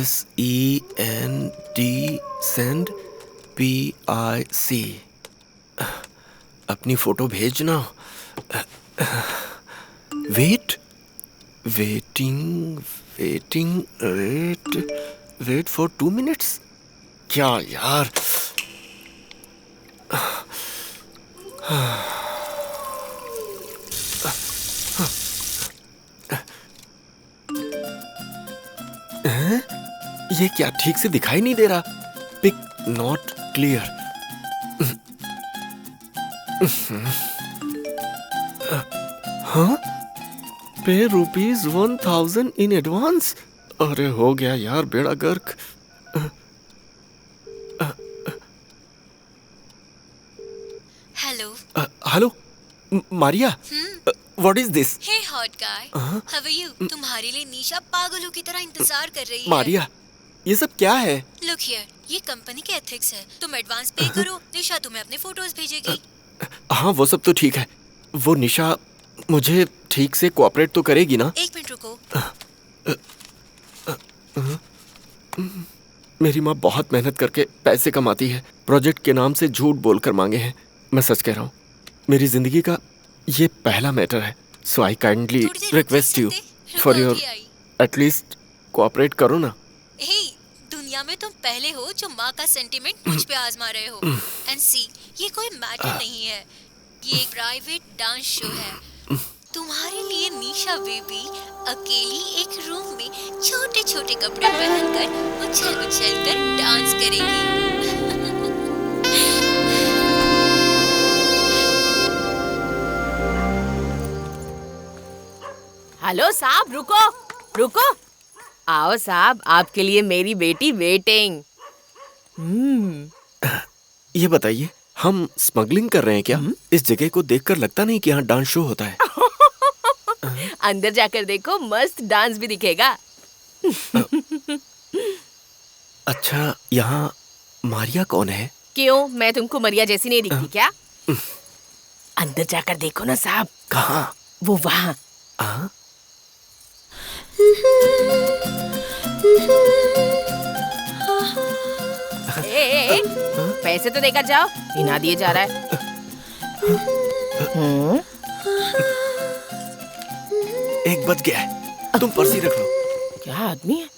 SEND send PIC। अपनी photo भेजना। Wait for 2 minutes। क्या यार। ये क्या ठीक से दिखाई नहीं दे रहा। Pic not clear. हाँ, पे ₹1000 इन एडवांस। अरे हो गया यार बेड़ा गर्क। Hello Maria, what is this? Hey hot guy, how are you? तुम्हारे लिए निशा पागलों की तरह इंतजार कर रही है। मारिया, ये सब क्या है? लुक हियर, ये कंपनी के एथिक्स है। तुम एडवांस पे करो, निशा तुम्हें अपने फोटोज भेजेगी। हाँ वो सब तो ठीक है। वो निशा मुझे ठीक से कोऑपरेट तो करेगी ना? 1 मिनट रुको। मेरी माँ बहुत मेहनत करके पैसे कमाती है। प्रोजेक्ट के नाम से झूठ बोलकर मांगे हैं। मैं सच कह रहा हूँ, मेरी जिंदगी का ये पहला मैटर है। So I kindly request you for your at least cooperate करो ना। दुनिया में तुम पहले हो जो माँ का सेंटीमेंट मुझ पे आजमा रहे हो। एंड सी, ये कोई मैटर नहीं है, ये एक प्राइवेट डांस शो है। तुम्हारे लिए निशा बेबी अकेली एक रूम में छोटे छोटे कपड़े पहनकर उछल उछल कर डांस करेगी। हेलो साहब, रुको। आओ साहब, आपके लिए मेरी बेटी वेटिंग। ये बताइए, हम स्मगलिंग कर रहे हैं क्या? इस जगह को देखकर लगता नहीं कि यहाँ डांस शो होता है। अंदर जाकर देखो, मस्त डांस भी दिखेगा। अच्छा, यहाँ मारिया कौन है? क्यों, मैं तुमको मरिया जैसी नहीं दिखती क्या? अंदर जाकर देखो ना साहब। कहाँ? वो वहाँ। पैसे तो देकर जाओ, इना दिए जा रहा है। एक बज गया है, तुम पर्ची रख लो। क्या आदमी है?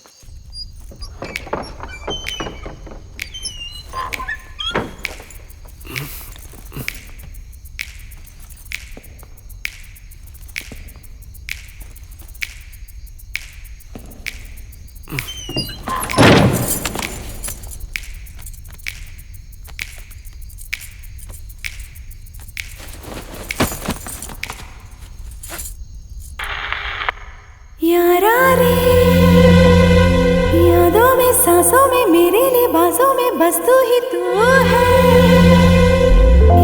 यारा रे, यादों में सांसों में मेरे लिबासों में बस तू ही तू है।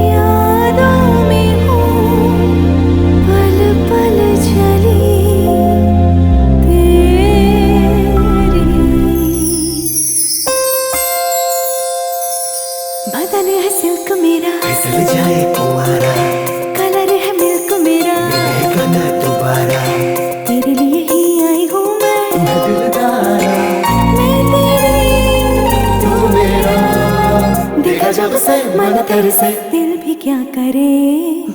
यादों में हूँ पल पल चली तेरी। बदन है सिल्क मेरा, फिसल जाए कुंवारा, कलर है मिल्क मेरा, मिलेगा ना दोबारा। तेरे लिए ही आई हूँ मैं दिलदारा, मैं तेरी तू मेरा। देखा जब से मन तेरे से, दिल भी क्या करे।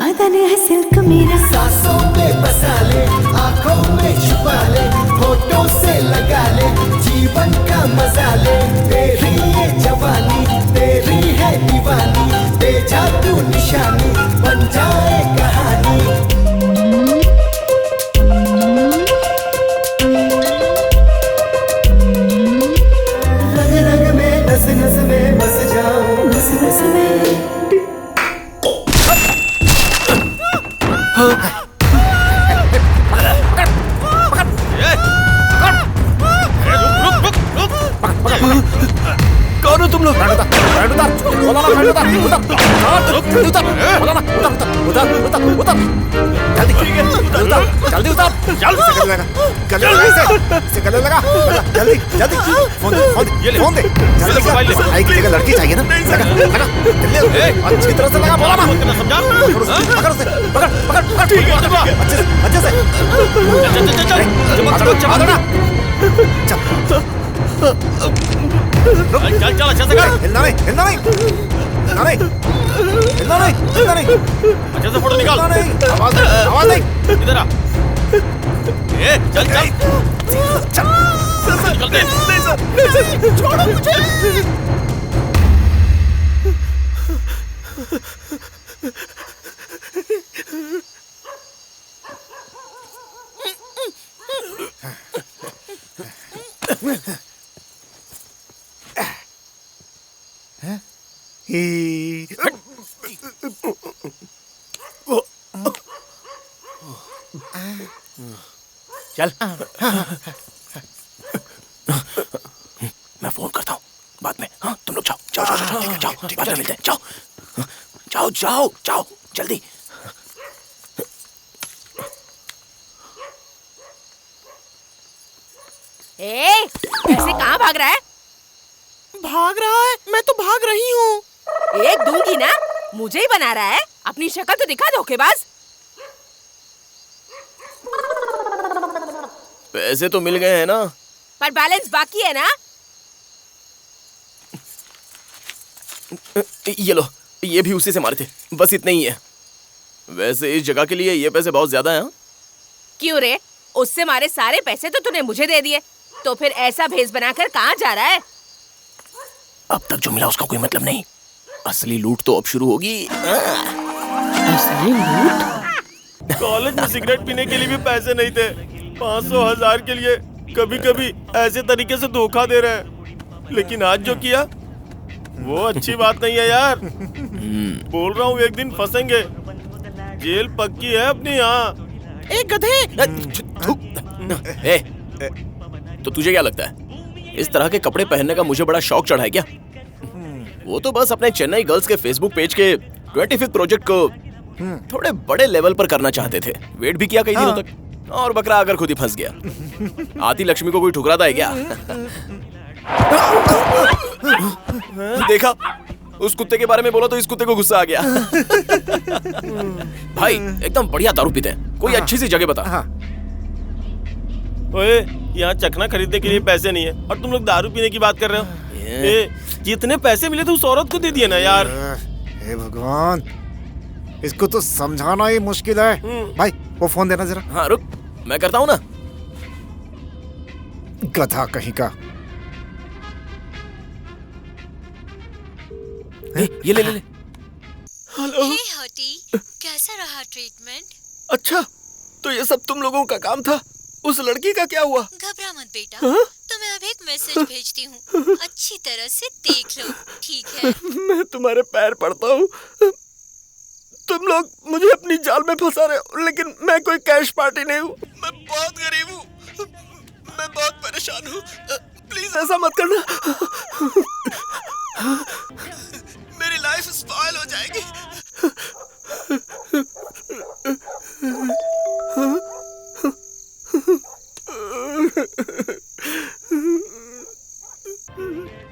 बदन है सिल्क मेरा, सांसों में बसा ले, आंखों में छुपा ले, होठों से लगा ले, जीवन का मजा ले। तेरी ये जवानी, तेरी है दीवानी, दे जा तू निशानी, बन जाए कहानी। रग रग में, नस नस में बस जाऊं, नस नस में। कौन हो तुम लोग? जल्दी उतार, जल्दी फोन दे, भाई की जगह लड़की चाहिए ना, अच्छी तरह से लगा, बोला ना, पकड़ उसे, पकड़, अच्छे से, चल चल चल अच्छे से कर। हिलना नहीं, हिलना नहीं, हिलना नहीं, हिलना नहीं, हिलना नहीं, अच्छे से फोटो निकाल। हिलना नहीं, आवाज नहीं, आवाज नहीं। इधर आ। ए चल चल चल चलते। नहीं सर, नहीं सर, छोड़ो मुझे। चल मैं फोन करता हूँ बाद में। हाँ तुम लोग जाओ जाओ जाओ जाओ, ठीक है, जाओ बाद में मिलते हैं। जाओ जाओ जाओ जाओ जल्दी। ऐसे कहाँ भाग रहा है? भाग रहा है? मैं तो भाग रही हूँ। एक दूंगी ना, मुझे ही बना रहा है। अपनी शक्ल तो दिखा, धोखेबाज। पैसे तो मिल गए हैं ना? पर बैलेंस बाकी है ना? ये लो, ये भी उसी से मारे थे, बस इतने ही है। वैसे इस जगह के लिए ये पैसे बहुत ज्यादा हैं। क्यों रे? उससे मारे सारे पैसे तो तूने मुझे दे दिए, तो फिर ऐसा भेस बनाकर कहाँ जा रहा है? अब तक जो मिला उसका कोई मतलब नहीं, असली लूट तो अब शुरू होगी। असली लूट? कॉलेज में सिगरेट पीने के लिए भी पैसे नहीं थे, 500,000 के लिए कभी कभी ऐसे तरीके से धोखा दे रहे हैं। लेकिन आज जो किया वो अच्छी बात नहीं है यार। बोल रहा हूँ एक दिन फंसेंगे, जेल पक्की है अपनी यहाँ। एक गधे। तो तुझे क्या लगता है इस तरह के कपड़े पहनने का मुझे बड़ा शौक चढ़ा है क्या? वो तो बस अपने चेन्नई गर्ल्स के फेसबुक पेज के 25th प्रोजेक्ट को थोड़े बड़े लेवल पर करना चाहते थे। वेट भी किया कई दिनों तक, और बकरा आकर खुद ही फंस गया। आती लक्ष्मी को कोई ठुकराता है क्या? देखा, उस कुत्ते के बारे में बोला तो इस कुत्ते को गुस्सा आ गया। भाई एकदम बढ़िया दारू पीते हैं, कोई अच्छी सी जगह बता। ओए, यहाँ चखना खरीदने के लिए पैसे नहीं है और तुम लोग दारू पीने की बात कर रहे हो। जितने पैसे मिले थे उस औरत को दे दिए ना यार। हे भगवान, इसको तो समझाना ही मुश्किल है। भाई वो फोन देना जरा। हाँ रुक, मैं करता हूँ ना। गधा कहीं का। ये ले ले ले। हेलो। हे हॉटी, कैसा रहा ट्रीटमेंट? अच्छा, तो ये सब तुम लोगों का काम था। उस लड़की का क्या हुआ? घबरा मत बेटा, हाँ? तुम्हें अब एक मैसेज भेजती हूँ, अच्छी तरह से देख लो, ठीक है? मैं तुम्हारे पैर पड़ता हूँ। तुम लोग मुझे अपनी जाल में फंसा रहे हो, लेकिन मैं कोई कैश पार्टी नहीं हूँ। मैं बहुत गरीब हूँ, मैं बहुत परेशान हूँ। प्लीज ऐसा मत करना, मेरी लाइफ स्पॉइल हो जाएगी।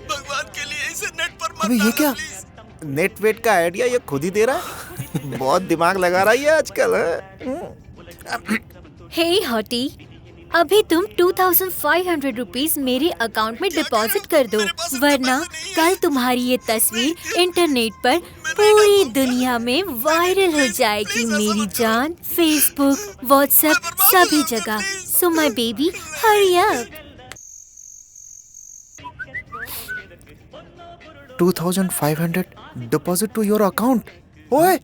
भगवान के लिए इसे नेट पर मत अबे ये डालना, क्या? प्लीज। नेट वेट का आइडिया ये खुद ही दे रहा है। बहुत दिमाग लगा रहा है ये आजकल। हे हॉटी, अभी तुम 2500 रुपीस मेरे अकाउंट में डिपॉजिट कर दो, वरना कल तुम्हारी ये तस्वीर इंटरनेट पर पूरी दुनिया में वायरल हो जाएगी मेरी जान। फेसबुक, व्हाट्सएप, सभी जगह। So my baby, hurry up. 2500 deposit to your account. ओए,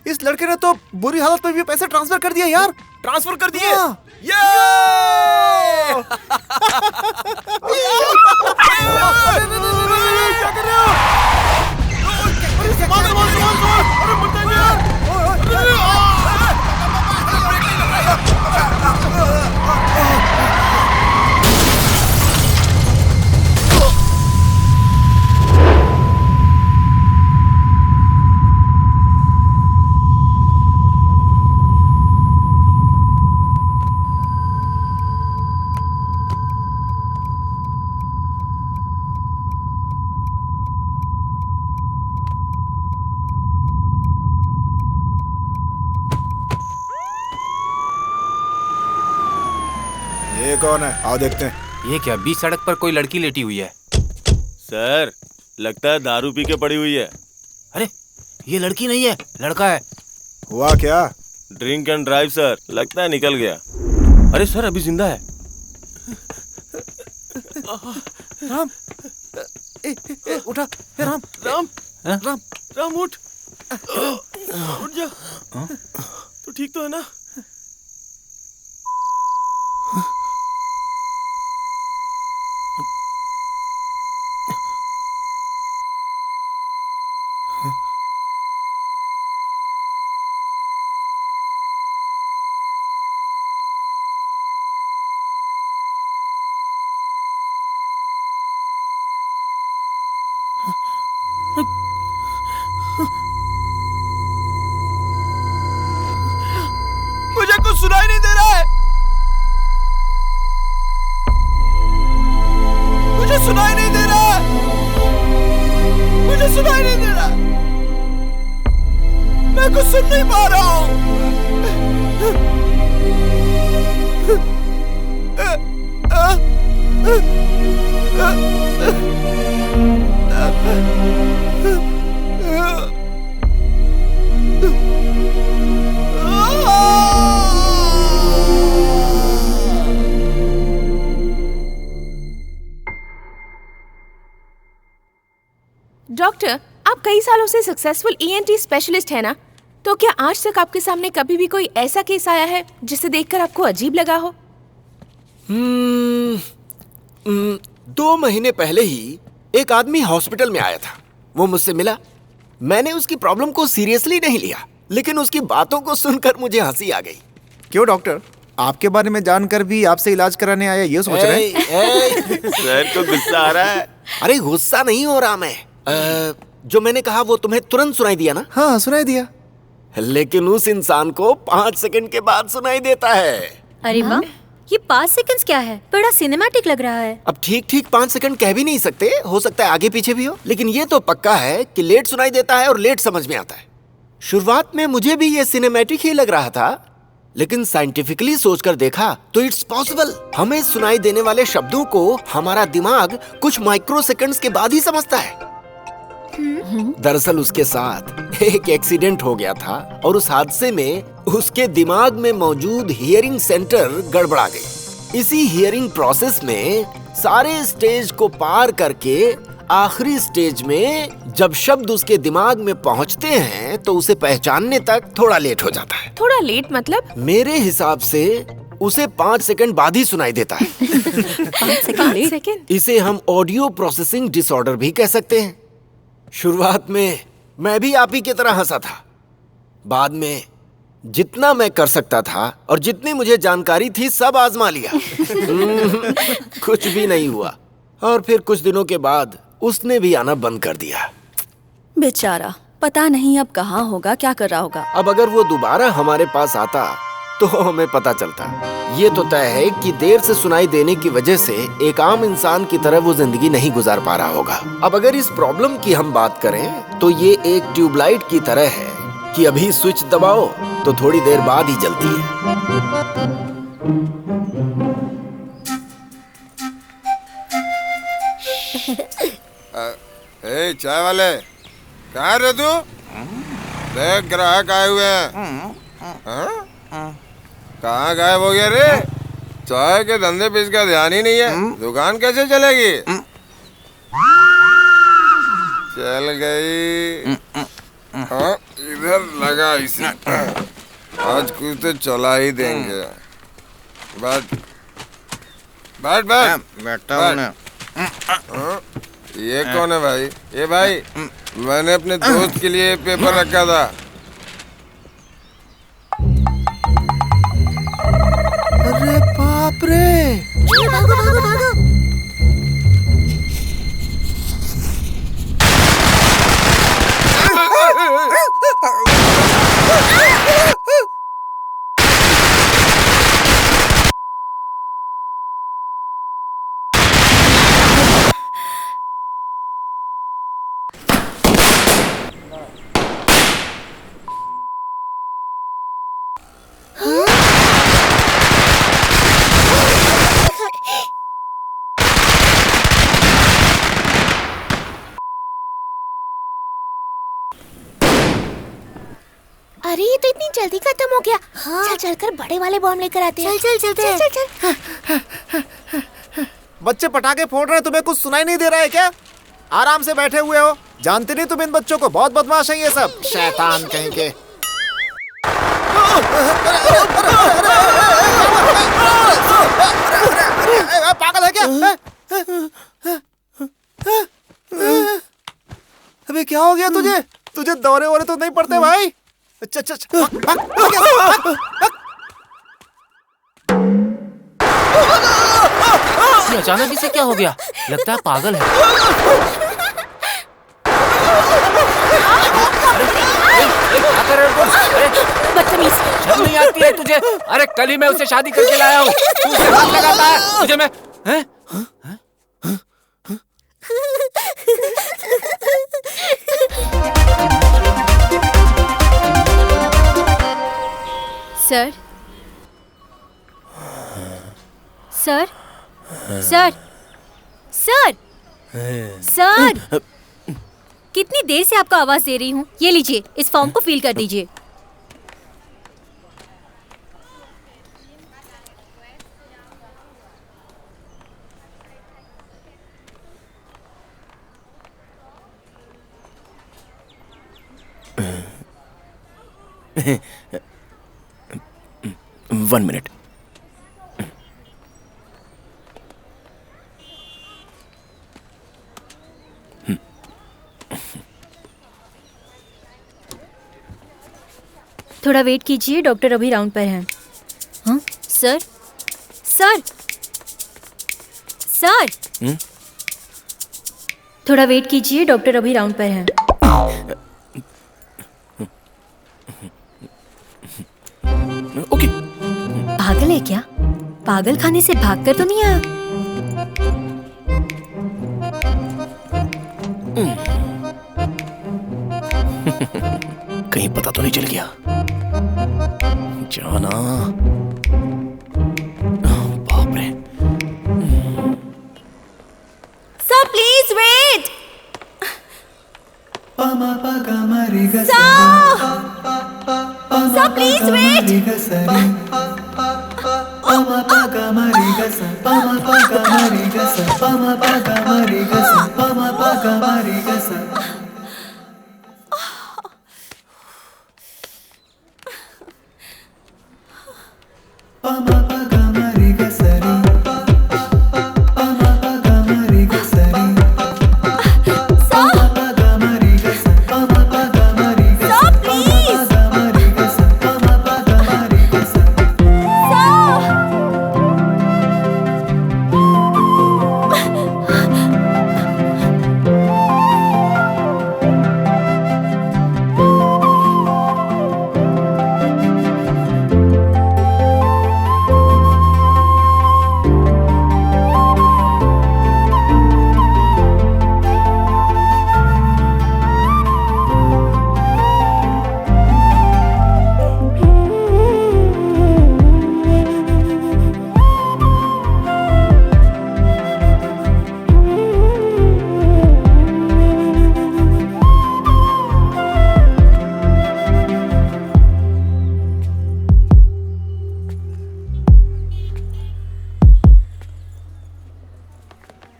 इस लड़के ने तो बुरी हालत में भी पैसे ट्रांसफर कर दिए यार। ट्रांसफर कर दिए। क्या कर रहे ये कौन है? आओ देखते हैं। ये क्या, बीच सड़क पर कोई लड़की लेटी हुई है? सर, लगता है दारू पी के पड़ी हुई है। अरे ये लड़की नहीं है, लड़का है। हुआ क्या? ड्रिंक एंड ड्राइव सर, लगता है निकल गया। अरे सर अभी जिंदा है। राम, उठा। राम राम हाँ? राम राम उठ उठ जा। तू ठीक तो है ना? मुझे कुछ सुनाई नहीं दे रहा है। मुझे सुनाई नहीं दे रहा। मुझे सुनाई नहीं दे रहा। मैं कुछ सुन नहीं पा रहा डॉक्टर, आप कई सालों से सक्सेसफुल ईएनटी स्पेशलिस्ट है ना, तो क्या आज तक आपके सामने कभी भी कोई ऐसा केस आया है जिसे देखकर आपको अजीब लगा हो? 2 महीने पहले ही एक आदमी हॉस्पिटल में आया था। वो मुझसे मिला। मैंने उसकी प्रॉब्लम को सीरियसली नहीं लिया, लेकिन उसकी बातों को सुनकर मुझे हंसी आ गई। क्यों डॉक्टर, आपके बारे में जानकर भी आपसे इलाज कराने आया ये सोच रहे हैं? सर को गुस्सा आ रहा है। अरे गुस्सा नहीं हो रहा मैं। जो मैंने कहा वो तुम्हें तुरंत सुनाई दिया ना? हाँ सुनाई दिया। लेकिन उस इंसान को 5 सेकंड के बाद सुनाई देता है। अरे वाह, ये 5 सेकंड्स क्या है? बड़ा सिनेमैटिक लग रहा है। अब ठीक 5 सेकंड कह भी नहीं सकते, हो सकता है आगे पीछे भी हो, लेकिन ये तो पक्का है कि लेट सुनाई देता है और लेट समझ में आता है। शुरुआत में मुझे भी ये सिनेमैटिक ही लग रहा था, लेकिन साइंटिफिकली सोचकर देखा तो इट्स पॉसिबल। हमें सुनाई देने वाले शब्दों को हमारा दिमाग कुछ माइक्रो सेकंड्स के बाद ही समझता है। दरअसल उसके साथ एक एक्सीडेंट हो गया था और उस हादसे में उसके दिमाग में मौजूद हियरिंग सेंटर गड़बड़ा गई। इसी हियरिंग प्रोसेस में सारे स्टेज को पार करके आखिरी स्टेज में जब शब्द उसके दिमाग में पहुंचते हैं तो उसे पहचानने तक थोड़ा लेट हो जाता है। थोड़ा लेट मतलब? मेरे हिसाब से उसे 5 सेकंड बाद ही सुनाई देता है। 5 सेकंड? इसे हम ऑडियो प्रोसेसिंग डिसऑर्डर भी कह सकते हैं। शुरुआत में मैं भी आप ही की तरह हंसा था। बाद में जितना मैं कर सकता था और जितनी मुझे जानकारी थी सब आजमा लिया। कुछ भी नहीं हुआ। और फिर कुछ दिनों के बाद उसने भी आना बंद कर दिया। बेचारा, पता नहीं अब कहाँ होगा, क्या कर रहा होगा। अब अगर वो दोबारा हमारे पास आता तो हमें पता चलता। ये तो तय है कि देर से सुनाई देने की वजह से एक आम इंसान की तरह वो जिंदगी नहीं गुजार पा रहा होगा। अब अगर इस प्रॉब्लम की हम बात करें तो ये एक ट्यूबलाइट की तरह है कि अभी स्विच दबाओ तो थोड़ी देर बाद ही जलती है। ए चाय वाले, कहाँ रहे तू? देख ग्राहक आए हुए हैं। कहाँ गायब हो गया रे? चाय के धंधे पे इसका ध्यान ही नहीं है। दुकान कैसे चलेगी? चल गई। हाँ, इधर लगा इसे। आज कुछ तो चला ही देंगे। बैठ बैठ बैठ। बैठा ये कौन है भाई? ये भाई, मैंने अपने दोस्त के लिए पेपर रखा था। अरे बाप रे! भागो भागो भागो! अरे ये तो इतनी जल्दी खत्म हो गया। चल चल कर बड़े वाले बॉम्ब लेकर आते हैं। चल चल चल चल चल। बच्चे पटाखे फोड़ रहे हैं, तुम्हें कुछ सुनाई नहीं दे रहा है क्या? आराम से बैठे हुए हो, जानते नहीं तुम इन बच्चों को, बहुत बदमाश है ये सब, शैतान कहीं के। पागल है क्या? अबे क्या हो गया तुझे? तुझे दौरे वोरे तो नहीं पड़ते भाई? अच्छा अच्छा अचानक इसे क्या हो गया? लगता है पागल है। बदतमीज, शर्म नहीं आती है तुझे? अरे कल ही मैं उसे शादी करके लाया हूँ, तू उसे हाथ लगाता है? तुझे मैं sir sir sir sir sir कितनी देर से आपको आवाज दे रही हूँ। ये लीजिए, इस फॉर्म को फिल कर दीजिए। One minute. थोड़ा वेट कीजिए, डॉक्टर अभी राउंड पर हैं। हाँ सर सर सर थोड़ा वेट कीजिए, डॉक्टर अभी राउंड पर हैं। ओके। पागल है क्या? पागल खाने से भागकर तो नहीं आया? कहीं पता तो नहीं चल गया? जाना। बाप रे। Sir please wait. Sir please wait.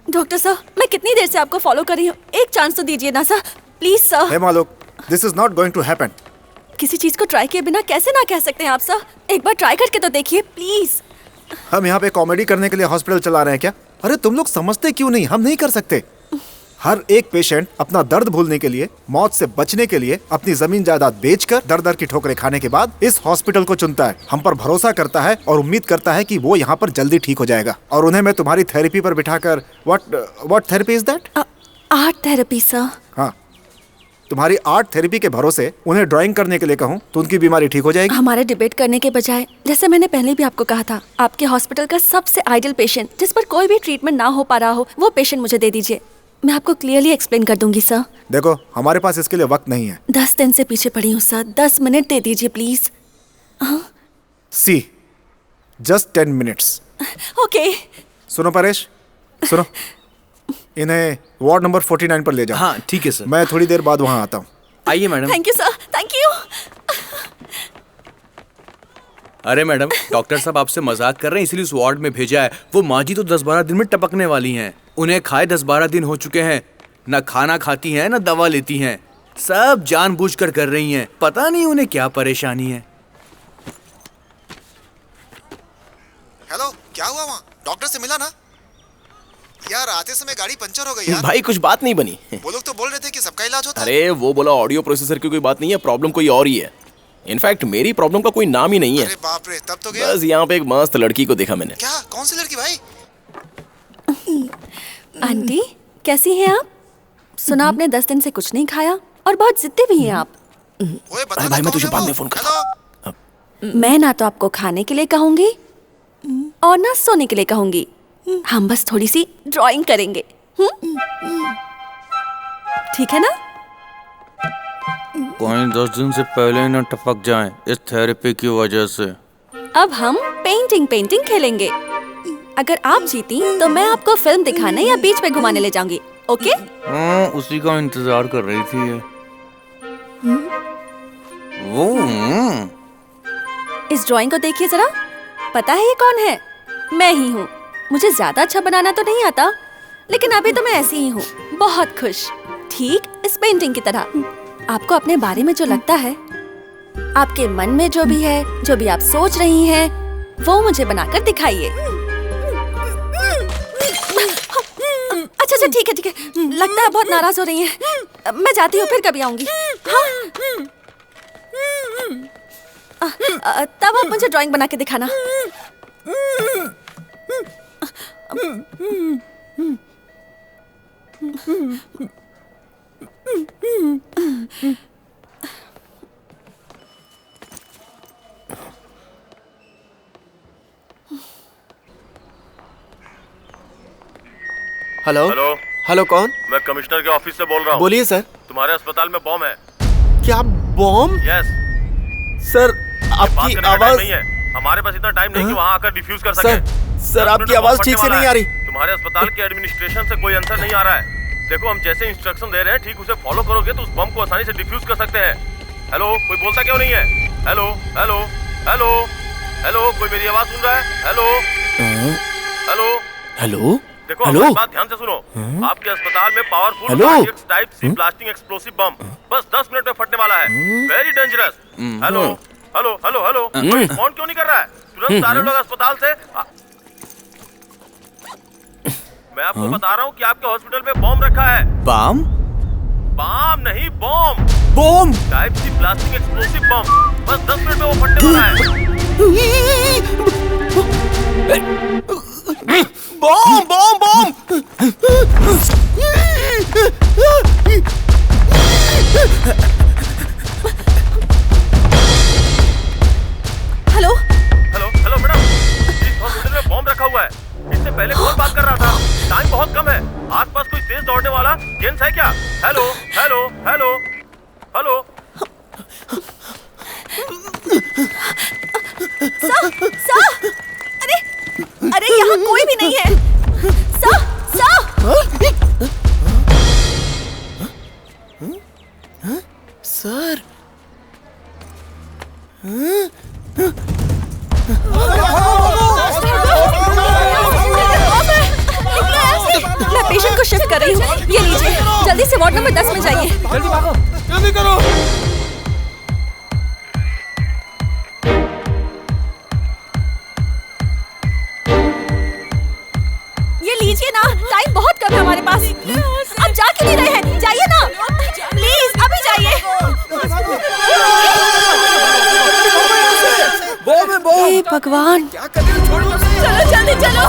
Doctor sir, मैं कितनी देर से आपको फॉलो कर रही हूँ, एक चांस तो दीजिए ना सर, प्लीज सर। हे मालूक, this is not going to happen. किसी चीज को ट्राई किए बिना कैसे ना कह सकते हैं आप सर? एक बार ट्राई करके तो देखिए प्लीज। हम यहाँ पे कॉमेडी करने के लिए हॉस्पिटल चला रहे हैं क्या? अरे तुम लोग समझते क्यों नहीं? हम नहीं कर सकते। हर एक पेशेंट अपना दर्द भूलने के लिए, मौत से बचने के लिए अपनी जमीन जायदाद बेचकर दर दर की ठोकरें खाने के बाद इस हॉस्पिटल को चुनता है, हम पर भरोसा करता है और उम्मीद करता है कि वो यहाँ पर जल्दी ठीक हो जाएगा। और उन्हें मैं तुम्हारी थेरेपी पर बिठाकर what therapy is that? Art therapy sir. हाँ, तुम्हारी आर्ट थेरेपी के भरोसे उन्हें ड्राइंग करने के लिए कहूँ तो उनकी बीमारी ठीक हो जाएगी। हमारे डिबेट करने के बजाय, जैसे मैंने पहले भी आपको कहा था, आपके हॉस्पिटल का सबसे आइडियल पेशेंट जिस पर कोई भी ट्रीटमेंट ना हो पा रहा हो, वो पेशेंट मुझे दे दीजिए। मैं आपको क्लियरली एक्सप्लेन कर दूंगी सर। देखो, हमारे पास इसके लिए वक्त नहीं है। 10 दिन से पीछे पड़ी हूँ सर, 10 मिनट दे दीजिए please. See, just 10 minutes. Okay. सुनो परेश, सुनो, इन्हें वार्ड नंबर 49 पर ले जाओ। हाँ ठीक है सर। मैं थोड़ी देर बाद वहाँ आता हूँ। आइए madam. Thank you sir, thank you. अरे मैडम, डॉक्टर साहब आपसे मजाक कर रहे हैं इसलिए उस वार्ड में भेजा है। वो माँ जी तो 10-12 दिन में टपकने वाली हैं। उन्हें खाए 10-12 दिन हो चुके हैं। न खाना खाती हैं न दवा लेती हैं। सब जानबूझकर कर रही हैं। पता नहीं उन्हें क्या परेशानी है। हेलो, क्या हुआ वहाँ? डॉक्टर से मिला ना? यार आते समय गाड़ी पंचर हो गई यार। भाई कुछ बात नहीं बनी। वो लोग तो बोल रहे थे कि सबका इलाज होता है। अरे वो बोला ऑडियो प्रोसेसर की कोई बात नहीं है, प्रॉब्लम कोई और ही है। इनफैक्ट मेरी प्रॉब्लम का कोई नाम ही नहीं है। अरे बाप रे, तब तो गया। बस यहाँ पे एक मस्त लड़की को देखा मैंने। क्या? कौन सी लड़की भाई? आंटी कैसी हैं आप? सुना आपने 10 दिन से कुछ नहीं खाया और बहुत जिद्दी भी हैं आप। अरे भाई मैं तुझे बाद में फोन करता हूँ। मैं ना तो आपको खाने के लिए कहूंगी और ना सोने के लिए कहूंगी। हम बस थोड़ी सी ड्राइंग करेंगे। ठीक है ना? कहीं 10 दिन से पहले न टपक जाएं इस थेरेपी की वजह से। अब हम पेंटिंग खेलेंगे। अगर आप जीती तो मैं आपको फिल्म दिखाने या बीच पे घुमाने ले जाऊंगी। ओके? हाँ, उसी का इंतजार कर रही थी ये। वो इस ड्राइंग को देखिए जरा। पता है ये कौन है? मैं ही हूँ। मुझे ज्यादा अच्छा बनाना तो नहीं आता, लेकिन अभी तो मैं ऐसी ही हूँ, बहुत खुश। ठीक इस पेंटिंग की तरह। आपको अपने बारे में जो लगता है, आपके मन में जो भी है, जो भी आप सोच रही हैं, वो मुझे बनाकर दिखाइए। अच्छा ठीक है। लगता है बहुत नाराज हो रही हैं। मैं जाती हूँ, फिर कभी आऊंगी। हाँ? तब आप मुझे ड्राइंग बना के दिखाना। हेलो हेलो, कौन? मैं कमिश्नर के ऑफिस से बोल रहा हूँ। बोलिए सर। तुम्हारे अस्पताल में बॉम्ब है। क्या बॉम्ब? यस सर, आपकी आवाज नहीं है। हमारे पास इतना टाइम नहीं कि वहाँ आकर डिफ्यूज कर सके। सर आपकी आवाज ठीक से नहीं आ रही। तुम्हारे अस्पताल के एडमिनिस्ट्रेशन से कोई आंसर नहीं आ रहा है। देखो हम जैसे इंस्ट्रक्शन दे रहे हैं ठीक उसे फॉलो करोगे तो उस बम को आसानी से डिफ्यूज कर सकते हैं। हेलो, कोई बोलता क्यों नहीं है? हेलो हेलो हेलो हेलो, कोई मेरी आवाज सुन रहा है? हेलो हेलो हेलो देखो हमारी बात ध्यान से सुनो। आपके अस्पताल में powerful type C blasting explosive बम बस 10 मिनट में फटने वाला है। Very dangerous. Hello hello hello hello, phone क्यों नहीं कर रहा है? तुरंत सारे लोग अस्पताल से। मैं आपको बता रहा हूँ कि आपके हॉस्पिटल में बॉम्ब रखा है। बम? बम नहीं, bomb. Bomb? Type C blasting explosive बम बस 10 मिनट में वो फटने वाला है। Bomb bomb bomb! Hello hello hello madam, इस हॉस्पिटल में बॉम्ब रखा हुआ है। इससे पहले कौन बात कर रहा था? टाइम बहुत कम है। आसपास कोई तेज दौड़ने वाला जेंट्स है क्या? Hello hello hello hello. अरे यहाँ कोई भी नहीं है। सर मैं पेशेंट को शिफ्ट कर रही हूँ। ये लीजिए, जल्दी से वार्ड नंबर 10 में जाइए। जल्दी भागो, जल्दी करो। ये लीजिए ना, टाइम बहुत कम है हमारे पास। अब जा क्यों नहीं रहे हैं? जाइए ना प्लीज, अभी जाइए। हे भगवान, चलो जल्दी चलो,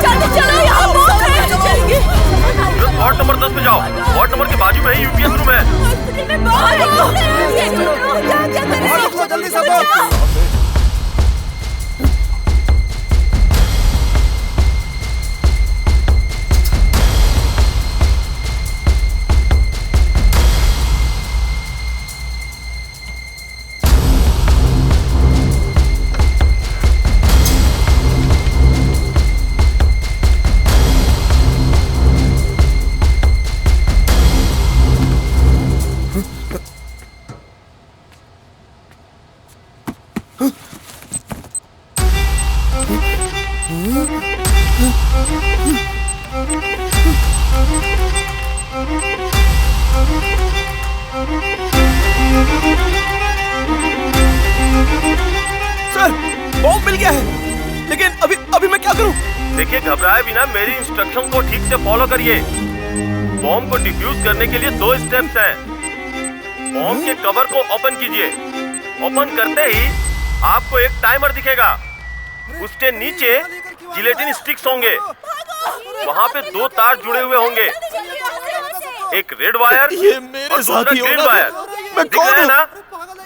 जल्दी चलो, यहाँ बॉम्ब है। वार्ड नंबर 10 में जाओ। वार्ड नंबर के बाजू में ही यूपीएस रूम है। जल्दी सब। घबराए बिना मेरी इंस्ट्रक्शन को ठीक से फॉलो करिए। बॉम्ब को डिफ्यूज करने के लिए 2 स्टेप्स हैं। बॉम्ब के कवर को ओपन कीजिए। ओपन करते ही आपको एक टाइमर दिखेगा। उसके नीचे जिलेटिन स्टिक्स होंगे। वहाँ पे 2 तार जुड़े हुए होंगे, एक रेड वायर ये मेरे और साथ दूसरा ही ग्रीन होगा। वायर। मैं दिख कौन रहा है हूँ? ना?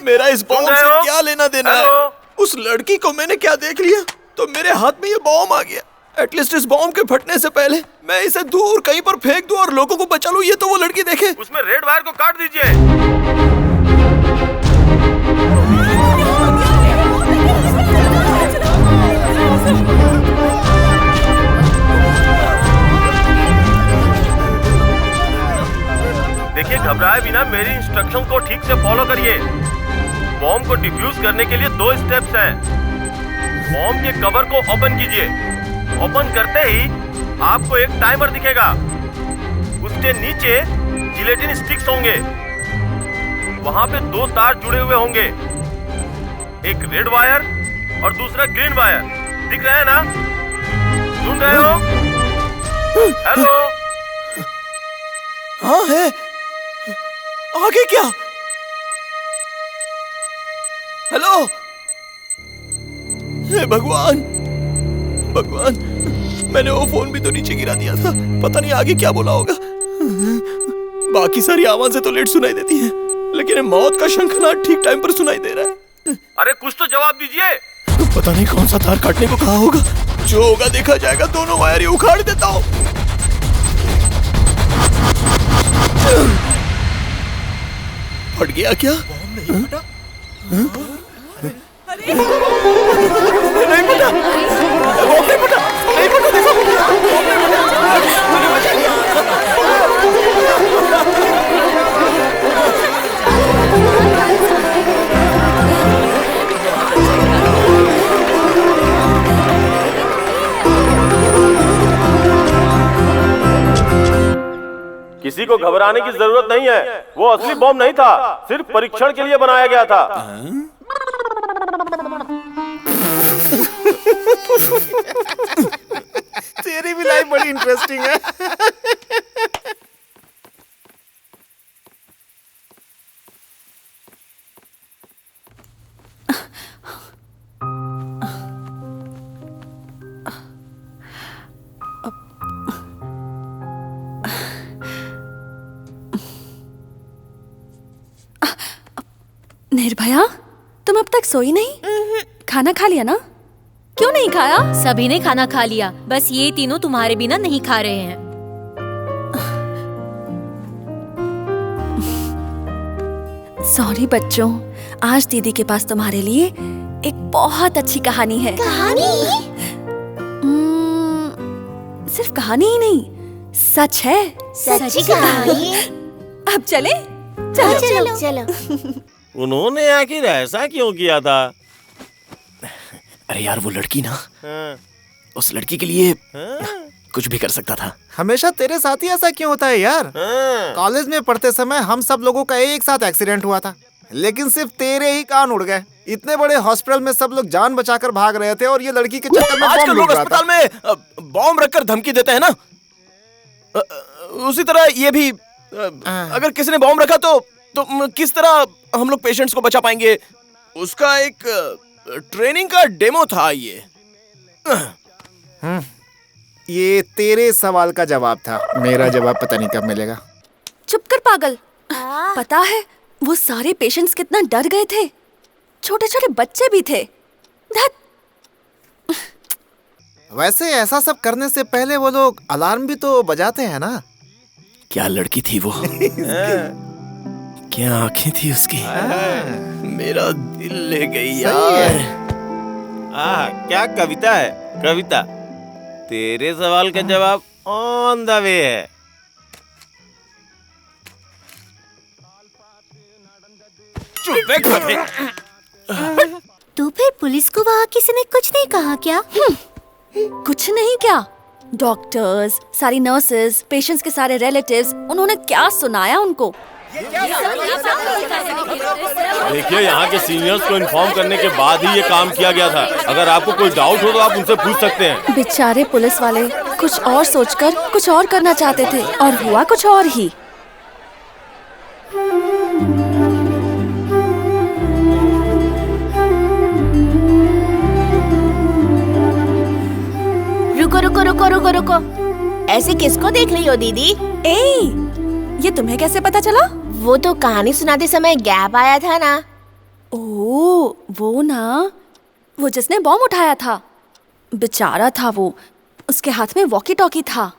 मेरा इस बॉम्ब सुन रहे से हो? क्या लेना देना है? हेलो? उस लड़की को मैंने क्या देख लिया तो मेरे हाथ में ये बॉम्ब आ गया। एटलीस्ट इस बॉम्ब के फटने से पहले मैं इसे दूर कहीं पर फेंक दूं और लोगों को बचा लूं। ये तो वो लड़की देखे। उसमें रेड वायर को काट दीजिए। देखिए, घबराए बिना मेरी इंस्ट्रक्शन को ठीक से फॉलो करिए। बॉम्ब को डिफ्यूज करने के लिए 2 स्टेप्स हैं। बॉम्ब के कवर को ओपन कीजिए। ओपन करते ही आपको एक टाइमर दिखेगा। उसके नीचे जिलेटिन स्टिक्स होंगे। वहाँ पे 2 तार जुड़े हुए होंगे, एक रेड वायर और दूसरा ग्रीन वायर। दिख रहा है ना? सुन रहे हो? हेलो? हाँ है। आगे क्या? हेलो? हे भगवान, भगवान, मैंने वो फोन भी तो नीचे गिरा दिया था। पता नहीं आगे क्या बोला होगा। बाकी सारी आवाजें तो लेट सुनाई देती हैं, लेकिन मौत का शंखनाद ठीक टाइम पर सुनाई दे रहा है। अरे कुछ तो जवाब दीजिए। पता नहीं कौन सा तार काटने को कहा होगा। जो होगा देखा जाएगा। दोनों वायर ही उखाड़ देता हूँ। फट गया क्या? नहीं फटा। नहीं फटा। नहीं फटा। नहीं फटा। किसी को घबराने की जरूरत नहीं है। वो असली बॉम्ब नहीं था, सिर्फ परीक्षण के लिए बनाया गया था। तेरी भी लाइफ बड़ी इंटरेस्टिंग है। निर्भया, तुम अब तक सोई नहीं? खाना खा लिया ना? क्यों नहीं खाया? सभी ने खाना खा लिया, बस ये तीनों तुम्हारे बिना नहीं खा रहे हैं। सॉरी बच्चों, आज दीदी के पास तुम्हारे लिए एक बहुत अच्छी कहानी है। कहानी? सिर्फ कहानी ही नहीं, सच है। सच्ची कहानी? अब चले? चलो चलो। उन्होंने आखिर ऐसा क्यों किया था? अरे यार, वो लड़की ना, उस लड़की के लिए कुछ भी कर सकता था। हमेशा तेरे साथ ही ऐसा क्यों होता है यार? कॉलेज में पढ़ते समय हम सब लोगों का एक साथ एक्सीडेंट हुआ था, लेकिन सिर्फ तेरे ही कान उड़ गए। इतने बड़े हॉस्पिटल में सब लोग जान बचाकर भाग रहे थे और ये लड़की के चक्कर में आजकल बॉम्ब लोग लूट रहा था। अस्पताल में बॉम्ब रखकर धमकी देते हैं ना। उसी तरह ये भी, अगर किसी ने बॉम्ब रखा तो किस तरह हम लोग पेशेंट्स को बचा पाएंगे? उसका एक ट्रेनिंग का डेमो था ये। ये तेरे सवाल का जवाब था, मेरा जवाब पता नहीं कब मिलेगा। चुप कर पागल। पता है वो सारे पेशेंट्स कितना डर गए थे? छोटे छोटे बच्चे भी थे। वैसे ऐसा सब करने से पहले वो लोग अलार्म भी तो बजाते हैं ना? क्या लड़की थी वो? क्या आंखें थी उसकी? मेरा दिल ले गई यार। क्या कविता है? कविता? तेरे सवाल का जवाब ऑन द वे है। तो फिर पुलिस को वहाँ किसी ने कुछ नहीं कहा क्या? कुछ नहीं क्या? डॉक्टर्स, सारी नर्सेस, पेशेंट्स के सारे रिलेटिव्स, उन्होंने क्या सुनाया उनको? देखिए, यहाँ के सीनियर्स को इन्फॉर्म करने के बाद ही ये काम किया गया था। अगर आपको कोई डाउट हो तो आप उनसे पूछ सकते हैं। बेचारे पुलिस वाले कुछ और सोचकर कुछ और करना चाहते थे और हुआ कुछ और ही। रुको रुको रुको रुको रुको, ऐसे किसको देख रही हो दीदी? ये तुम्हें कैसे पता चला? वो तो कहानी सुनाते समय गैप आया था ना। ओह, वो ना, वो जिसने बॉम्ब उठाया था। बेचारा था वो, उसके हाथ में वॉकी टॉकी था।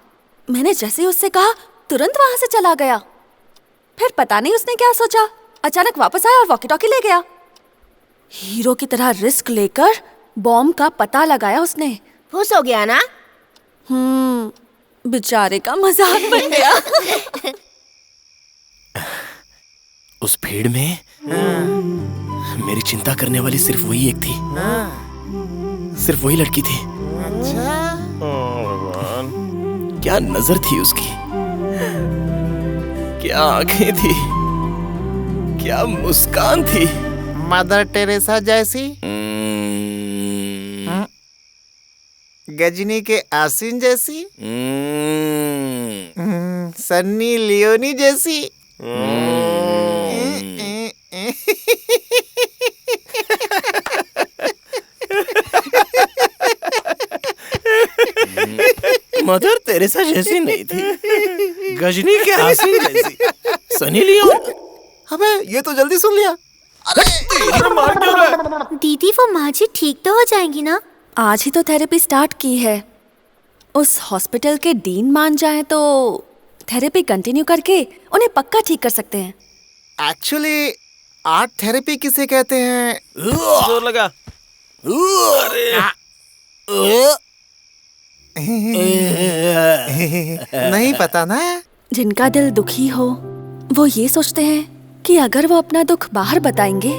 मैंने जैसे ही उससे कहा तुरंत वहां से चला गया। फिर पता नहीं उसने क्या सोचा, अचानक वापस आया और वॉकी टॉकी ले गया। हीरो की तरह रिस्क लेकर बॉम्ब का पता लगाया उसने। खुश हो गया ना? बेचारे का मजाक बन गया। उस भीड़ में मेरी चिंता करने वाली सिर्फ वही एक थी, सिर्फ वही लड़की थी। क्या नजर थी उसकी, क्या आंखें थी, क्या मुस्कान थी। मदर टेरेसा जैसी, गजनी के आसिन जैसी, सन्नी लियोनी जैसी। मदर तेरेसा जैसी नहीं थी, गजनी के आसिन जैसी, सनी लियोन। अबे ये तो जल्दी सुन लिया। मार क्यों रहा है? दीदी वो माँ जी ठीक तो हो जाएंगी ना? आज ही तो थेरेपी स्टार्ट की है। उस हॉस्पिटल के डीन मान जाए तो थेरेपी कंटिन्यू करके उन्हें पक्का ठीक कर सकते हैं। एक्चुअली आर्ट थेरेपी किसे कहते हैं? जोर लगा। नहीं पता ना। जिनका दिल दुखी हो वो ये सोचते हैं कि अगर वो अपना दुख बाहर बताएंगे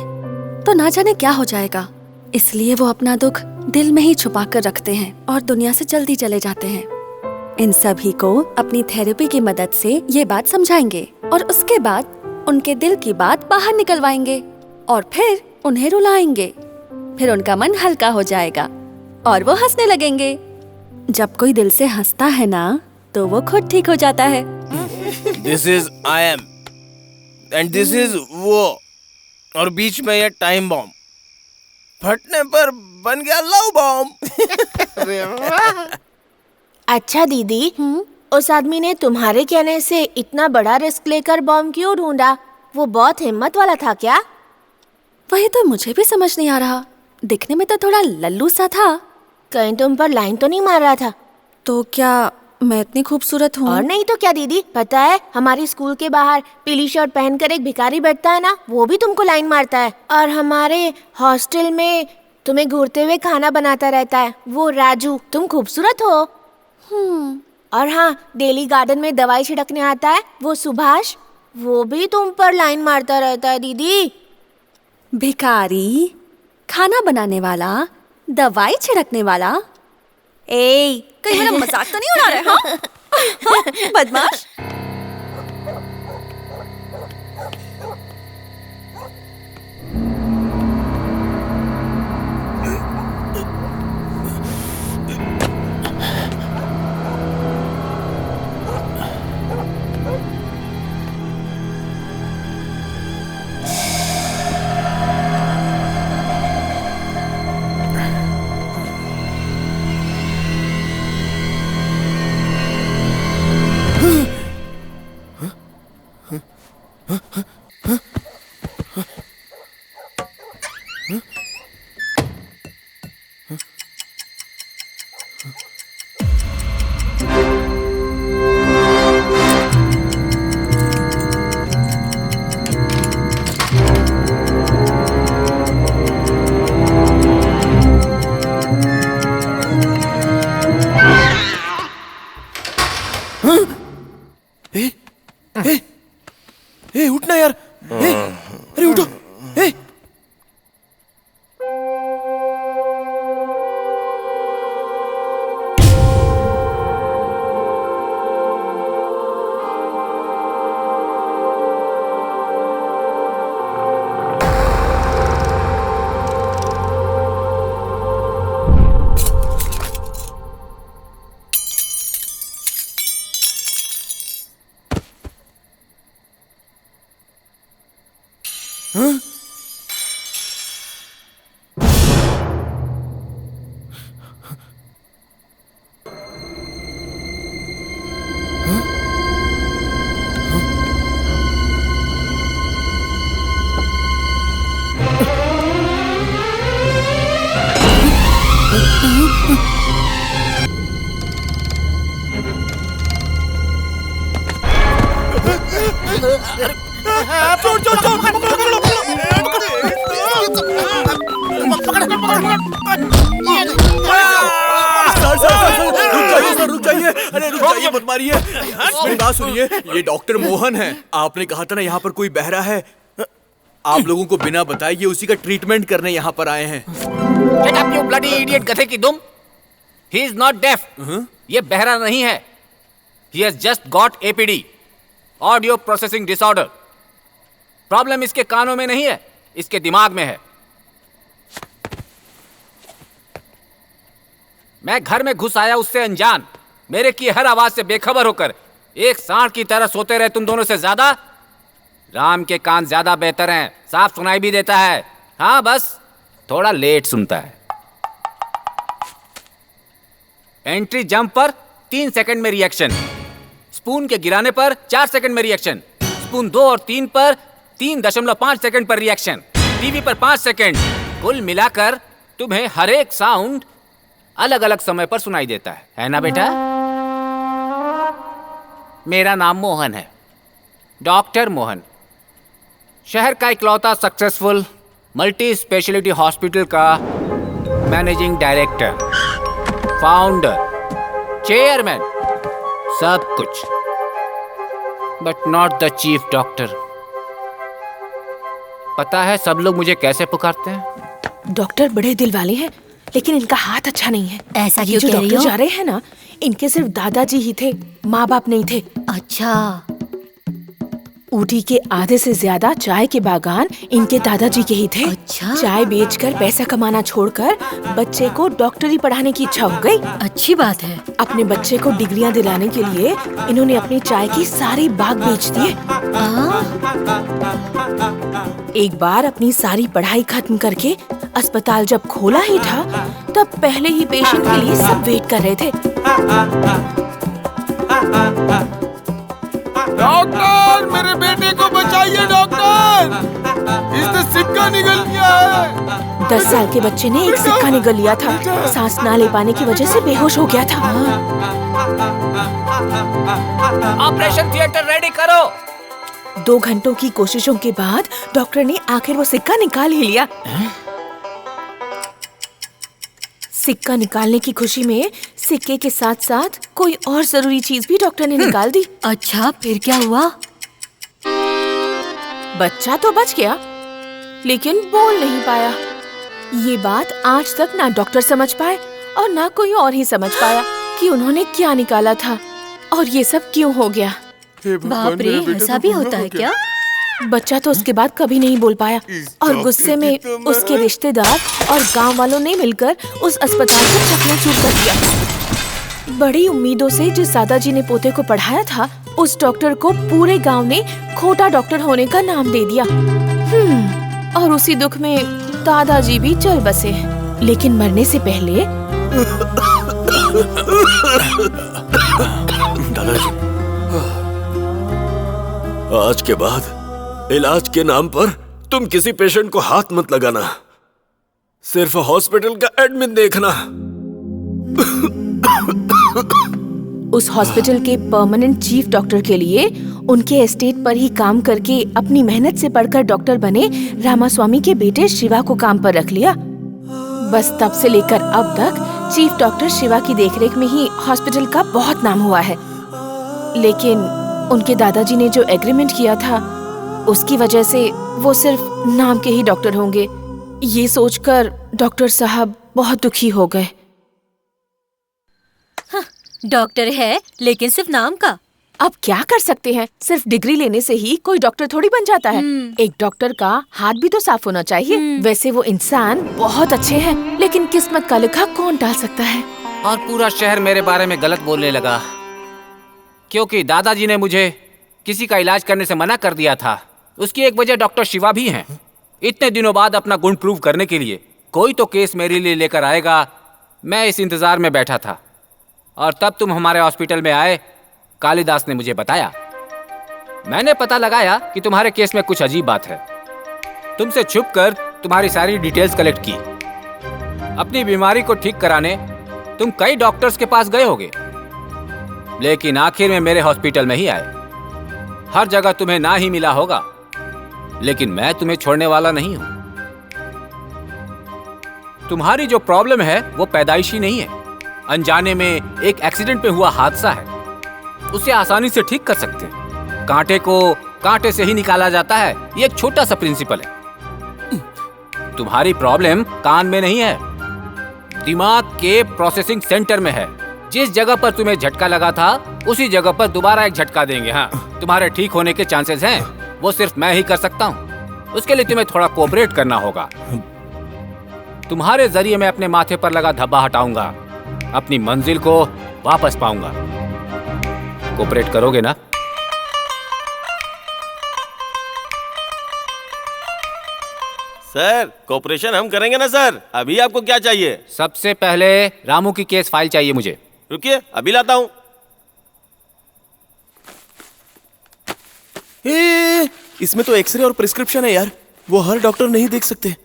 तो ना जाने क्या हो जाएगा, इसलिए वो अपना दुख दिल में ही छुपा कर रखते हैं और दुनिया से जल्दी चले जाते हैं। इन सभी को अपनी थेरेपी की मदद से ये बात समझाएंगे और उसके बाद उनके दिल की बात बाहर निकलवाएंगे और फिर उन्हें रुलाएंगे। फिर उनका मन हल्का हो जाएगा और वो हंसने लगेंगे। जब कोई दिल से हंसता है ना तो वो खुद ठीक हो जाता है। This is I am and this is वो, और बीच में ये टाइम बॉम्ब फटने पर बन गया लव बॉम्ब। अच्छा दीदी, उस आदमी ने तुम्हारे कहने से इतना बड़ा रिस्क लेकर बॉम्ब क्यों ढूंढा? वो बहुत हिम्मत वाला था क्या? वही तो मुझे भी समझ नहीं आ रहा। दिखने में तो थोड़ा लल्लू सा था। कहीं तुम पर लाइन तो नहीं मार रहा था? तो क्या मैं इतनी खूबसूरत हूँ? और नहीं तो क्या दीदी, पता है हमारी स्कूल के बाहर पीली शर्ट पहनकर एक भिखारी बैठता है ना, वो भी तुमको लाइन मारता है। और हमारे हॉस्टल में तुम्हें घूरते हुए खाना बनाता रहता है वो राजू, तुम खूबसूरत हो। और हाँ, डेली गार्डन में दवाई छिड़कने आता है वो सुभाष, वो भी तुम पर लाइन मारता रहता है दीदी। भिखारी, खाना बनाने वाला, दवाई छिड़कने वाला। कहीं मेरा मजाक तो नहीं उड़ा रहे? हाँ? बदमाश। उठना यार। अरे उठो। रुक जाइए, अरे रुक जाइए, मत मारिए। मेरी बात सुनिए, ये डॉक्टर मोहन है। आपने कहा था ना यहाँ पर कोई बहरा है। आप लोगों को बिना बताए ये उसी का ट्रीटमेंट करने यहाँ पर आए हैं। Shut up, you bloody idiot, गधे की दुम। He is not deaf. ये बहरा नहीं है। He has just got APD, Audio Processing Disorder. Problem इसके कानों में नहीं है, इसके दिमाग में है। मैं घर में घुस आया उससे अनजान, मेरे की हर आवाज से बेखबर होकर एक सांड की तरह सोते रहे तुम दोनों से ज्यादा। राम के कान ज्यादा बेहतर हैं, साफ सुनाई भी देता है। हाँ, बस थोड़ा लेट सुनता है। एंट्री जंप पर 3 सेकंड में रिएक्शन, स्पून के गिराने पर 4 सेकंड में रिएक्शन, स्पून 2 और 3 पर 3.5 सेकंड पर रिएक्शन, टीवी पर 5 सेकंड। कुल मिलाकर तुम्हें हर एक साउंड अलग अलग समय पर सुनाई देता है ना बेटा? मेरा नाम मोहन है, डॉक्टर मोहन। शहर का इकलौता सक्सेसफुल मल्टी स्पेशलिटी हॉस्पिटल का मैनेजिंग डायरेक्टर, फाउंडर, चेयरमैन, सब कुछ, but not the chief doctor. पता है सब लोग मुझे कैसे पुकारते हैं? डॉक्टर बड़े दिल वाले हैं, लेकिन इनका हाथ अच्छा नहीं है। ऐसा ये क्यों जो कह रही डॉक्टर हो? जा रहे हैं ना, इनके सिर्फ दादाजी ही थे, माँ बाप नहीं थे। अच्छा, ऊटी के आधे से ज्यादा चाय के बागान इनके दादाजी के ही थे। अच्छा। चाय बेचकर पैसा कमाना छोड़कर बच्चे को डॉक्टरी पढ़ाने की इच्छा हो गई। अच्छी बात है। अपने बच्चे को डिग्रियां दिलाने के लिए इन्होंने अपनी चाय की सारी बाग बेच दिए। एक बार अपनी सारी पढ़ाई खत्म करके अस्पताल जब खोला ही था, तब पहले ही पेशेंट के लिए सब वेट कर रहे थे। डॉक्टर, मेरे बेटे को बचाइए डॉक्टर, इससे सिक्का निकल गया है। 10 साल के बच्चे ने एक सिक्का निगल लिया था, सांस ना ले पाने की वजह से बेहोश हो गया था। ऑपरेशन थिएटर रेडी करो। 2 घंटों की कोशिशों के बाद डॉक्टर ने आखिर वो सिक्का निकाल ही लिया। सिक्का निकालने की खुशी में सिक्के के साथ साथ कोई और जरूरी चीज भी डॉक्टर ने निकाल दी। अच्छा, फिर क्या हुआ? बच्चा तो बच गया, लेकिन बोल नहीं पाया। ये बात आज तक ना डॉक्टर समझ पाए और ना कोई और ही समझ पाया कि उन्होंने क्या निकाला था और ये सब क्यों हो गया। बाप रे, ऐसा भी होता है क्या? बच्चा तो उसके बाद कभी नहीं बोल पाया और गुस्से में उसके रिश्तेदार और गांव वालों ने मिलकर उस अस्पताल को चकनाचूर कर दिया। बड़ी उम्मीदों से जिस दादाजी ने पोते को पढ़ाया था, उस डॉक्टर को पूरे गांव ने खोटा डॉक्टर होने का नाम दे दिया। और उसी दुख में दादाजी भी चल बसे, लेकिन मरने से पहले दादाजी, आज के बाद इलाज के नाम पर तुम किसी पेशेंट को हाथ मत लगाना, सिर्फ हॉस्पिटल का एडमिन देखना। उस हॉस्पिटल के परमानेंट चीफ डॉक्टर के लिए उनके एस्टेट पर ही काम करके अपनी मेहनत से पढ़कर डॉक्टर बने रामास्वामी के बेटे शिवा को काम पर रख लिया। बस तब से लेकर अब तक चीफ डॉक्टर शिवा की देखरेख में ही हॉस्पिटल का बहुत नाम हुआ है। लेकिन उनके दादाजी ने जो एग्रीमेंट किया था, उसकी वजह से वो सिर्फ नाम के ही डॉक्टर होंगे, ये सोचकर डॉक्टर साहब बहुत दुखी हो गए। डॉक्टर है, लेकिन सिर्फ नाम का। अब क्या कर सकते हैं, सिर्फ डिग्री लेने से ही कोई डॉक्टर थोड़ी बन जाता है। एक डॉक्टर का हाथ भी तो साफ होना चाहिए। वैसे वो इंसान बहुत अच्छे हैं, लेकिन किस्मत का लिखा कौन टाल सकता है। और पूरा शहर मेरे बारे में गलत बोलने लगा, क्योंकि दादाजी ने मुझे किसी का इलाज करने से मना कर दिया था। उसकी एक वजह डॉक्टर शिवा भी हैं। इतने दिनों बाद अपना गुण प्रूव करने के लिए कोई तो केस मेरे लिए लेकर आएगा, मैं इस इंतजार में बैठा था। और तब तुम हमारे हॉस्पिटल में आए। कालिदास ने मुझे बताया। मैंने पता लगाया कि तुम्हारे केस में कुछ अजीब बात है। तुमसे छुपकर तुम्हारी सारी डिटेल्स कलेक्ट की। अपनी बीमारी को ठीक कराने तुम कई डॉक्टर्स के पास गए होगे, लेकिन आखिर में मेरे हॉस्पिटल में ही आए। हर जगह तुम्हें ना ही मिला होगा, लेकिन मैं तुम्हें छोड़ने वाला नहीं हूं। तुम्हारी जो प्रॉब्लम है वो पैदाइशी नहीं है, अनजाने में एक एक्सीडेंट में हुआ हादसा है। उसे आसानी से ठीक कर सकते हैं। कांटे को कांटे से ही निकाला जाता है, ये एक छोटा सा प्रिंसिपल है। तुम्हारी प्रॉब्लम कान में नहीं है, दिमाग के प्रोसेसिंग सेंटर में है। जिस जगह पर तुम्हें झटका लगा था उसी जगह पर दोबारा एक झटका देंगे। हाँ, तुम्हारे ठीक होने के चांसेस हैं, वो सिर्फ मैं ही कर सकता हूँ। उसके लिए तुम्हें थोड़ा कोऑपरेट करना होगा। तुम्हारे जरिए मैं अपने माथे पर लगा धब्बा हटाऊंगा, अपनी मंजिल को वापस पाऊंगा। कोऑपरेट करोगे ना? सर, कोऑपरेशन हम करेंगे ना सर। अभी आपको क्या चाहिए? सबसे पहले रामू की केस फाइल चाहिए मुझे। रुकिए, अभी लाता हूँ। इसमें तो एक्सरे और प्रिस्क्रिप्शन है यार, वो हर डॉक्टर नहीं देख सकते,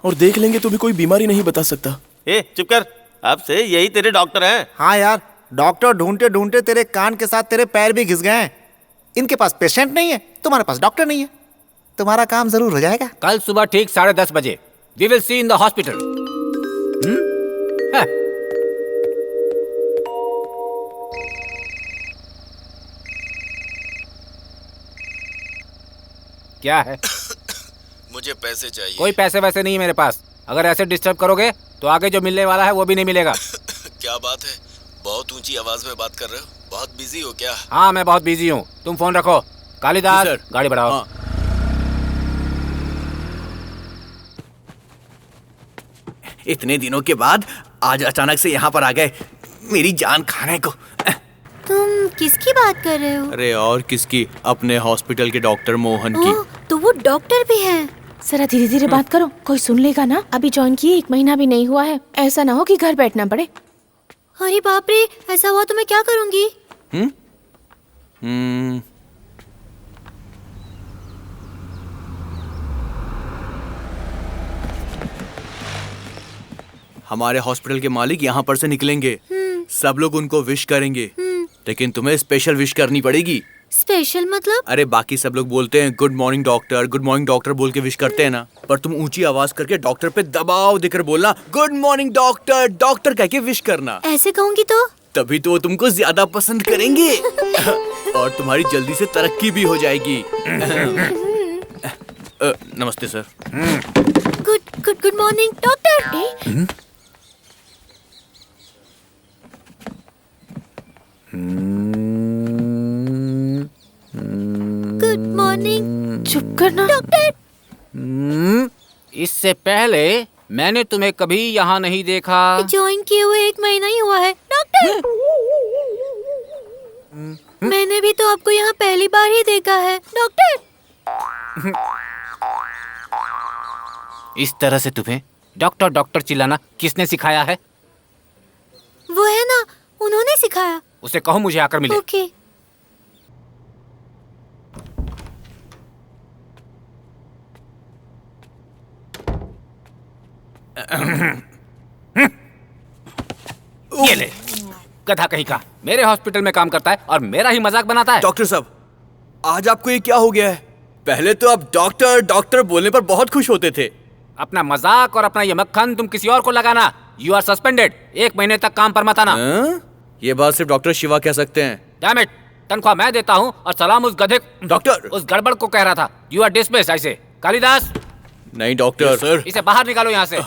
और देख लेंगे तो भी कोई बीमारी नहीं बता सकता। चुप कर, अब से यही तेरे डॉक्टर हैं। हाँ यार, डॉक्टर ढूंढते ढूंढते तेरे कान के साथ तेरे पैर भी घिस गए हैं। इनके पास पेशेंट नहीं है, तुम्हारे पास डॉक्टर नहीं है। तुम्हारा काम जरूर हो जाएगा। कल सुबह ठीक 10:30 बजे we will see in the hospital. क्या है? मुझे पैसे चाहिए। कोई पैसे वैसे नहीं है मेरे पास। अगर ऐसे डिस्टर्ब करोगे तो आगे जो मिलने वाला है वो भी नहीं मिलेगा। क्या बात है, बहुत ऊंची आवाज में बात कर रहे हो? बहुत बिजी हो क्या? हाँ, मैं बहुत बिजी हूँ। तुम फोन रखो। कालिदास, गाड़ी बढ़ाओ। हाँ। इतने दिनों के बाद आज अचानक से यहाँ पर आ गए, मेरी जान खाने को। तुम किसकी बात कर रहे हो? अरे और किसकी? अपने हॉस्पिटल के डॉक्टर मोहन की। तो वो डॉक्टर भी है। जरा धीरे धीरे बात करो, कोई सुन लेगा ना। अभी ज्वाइन किए 1 महीना भी नहीं हुआ है, ऐसा ना हो कि घर बैठना पड़े। अरे बाप रे, ऐसा हुआ तो मैं क्या करूँगी? हमारे हॉस्पिटल के मालिक यहाँ पर से निकलेंगे, सब लोग उनको विश करेंगे, लेकिन तुम्हें स्पेशल विश करनी पड़ेगी। स्पेशल मतलब? अरे बाकी सब लोग बोलते हैं गुड मॉर्निंग डॉक्टर बोल के विश करते हैं ना, पर तुम ऊंची आवाज करके डॉक्टर पे दबाव देकर बोलना गुड मॉर्निंग डॉक्टर कह के विश करना। ऐसे कहूँगी तो? तभी तो वो तुमको ज्यादा पसंद करेंगे और तुम्हारी जल्दी से तरक्की भी हो जाएगी। नमस्ते sir. Good morning doctor. Good morning. चुप करना डॉक्टर। इससे पहले मैंने तुम्हें कभी यहाँ नहीं देखा। ज्वाइन किए हुए 1 महीना ही हुआ है डॉक्टर। मैंने भी तो आपको यहाँ पहली बार ही देखा है डॉक्टर। इस तरह से तुम्हें डॉक्टर चिल्लाना किसने सिखाया है? वो है ना, उन्होंने सिखाया। उसे कहो मुझे आकर मिले। ओके। ये ले, गधा कहीं का। मेरे हॉस्पिटल में काम करता है और मेरा ही मजाक बनाता है। डॉक्टर साहब, आज आपको ये क्या हो गया है? पहले तो आप डॉक्टर बोलने पर बहुत खुश होते थे। अपना मजाक और अपना ये मक्खन तुम किसी और को लगाना। You are suspended. 1 महीने तक काम पर मत आना। ये बात सिर्फ डॉक्टर शिवा कह सकते हैं। डैम इट, तनख्वाह मैं देता हूँ और सलाम उस गधे डॉक्टर उस गड़बड़ को कह रहा था। You are dismissed. ऐसे कालिदास, नहीं डॉक्टर सर, इसे बाहर निकालो यहाँ से,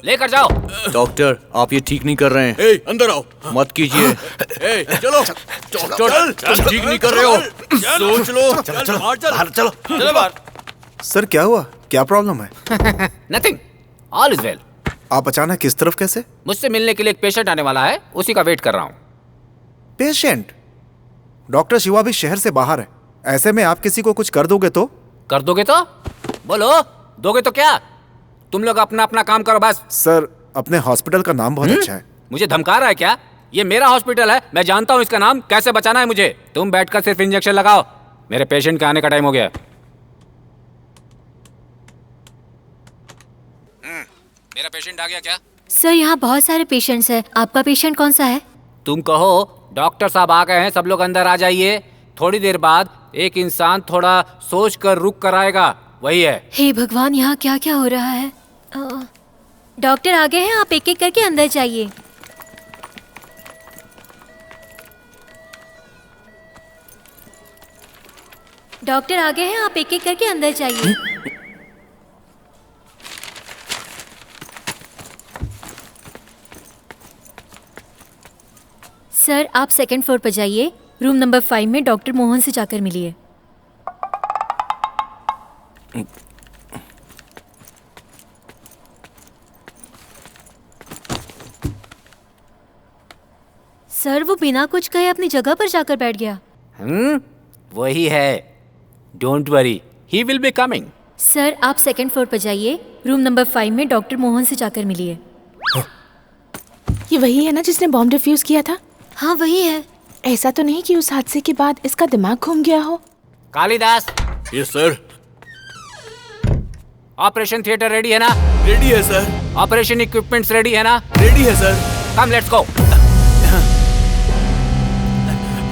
लेकर जाओ। डॉक्टर आप ये ठीक नहीं कर रहे हैं। अंदर आओ। मत कीजिए। चलो डॉक्टर, तुम ठीक नहीं कर रहे हो। सोच लो। चलो बाहर। सर क्या हुआ, क्या प्रॉब्लम है? Nothing, all is well. आप अचानक किस तरफ कैसे? मुझसे मिलने के लिए एक पेशेंट आने वाला है, उसी का वेट कर रहा हूँ। पेशेंट? डॉक्टर शिवा भी शहर से बाहर है, ऐसे में आप किसी को कुछ कर दोगे तो? कर दोगे तो? बोलो, दोगे तो क्या? तुम लोग अपना अपना काम करो बस। सर, अपने हॉस्पिटल का नाम बहुत अच्छा है। मुझे धमका रहा है क्या? ये मेरा हॉस्पिटल है, मैं जानता हूँ इसका नाम कैसे बचाना है मुझे। तुम बैठकर सिर्फ इंजेक्शन लगाओ, मेरे पेशेंट के आने का टाइम हो गया। मेरा पेशेंट आ गया क्या? सर यहाँ बहुत सारे पेशेंट्स हैं, आपका पेशेंट कौन सा है? तुम कहो डॉक्टर साहब आ गए हैं, सब लोग अंदर आ जाइए। थोड़ी देर बाद एक इंसान थोड़ा सोच कर रुक कर आएगा, वही है। हे भगवान, यहाँ क्या क्या हो रहा है? डॉक्टर आ गए हैं, आप एक एक करके अंदर जाइए। डॉक्टर आ गए हैं, आप एक एक करके अंदर जाइए। सर, आप सेकंड फ्लोर पर जाइए, रूम नंबर 5 में डॉक्टर मोहन से जाकर मिलिए। सर, वो बिना कुछ कहे अपनी जगह पर जाकर बैठ गया। वही है, don't worry, he will be coming. Sir, आप सेकंड फ्लोर पर जाइए, रूम नंबर 5 में डॉक्टर मोहन से जाकर मिलिए। ये वही है ना जिसने बॉम्ब डिफ्यूज किया था? हाँ, वही है। ऐसा तो नहीं कि उस हादसे के बाद इसका दिमाग घूम गया हो? Kalidas. Yes sir. Operation theatre ready है ना? रेडी है सर। ऑपरेशन इक्विपमेंट्स रेडी है ना? रेडी है सर। Come, let's go.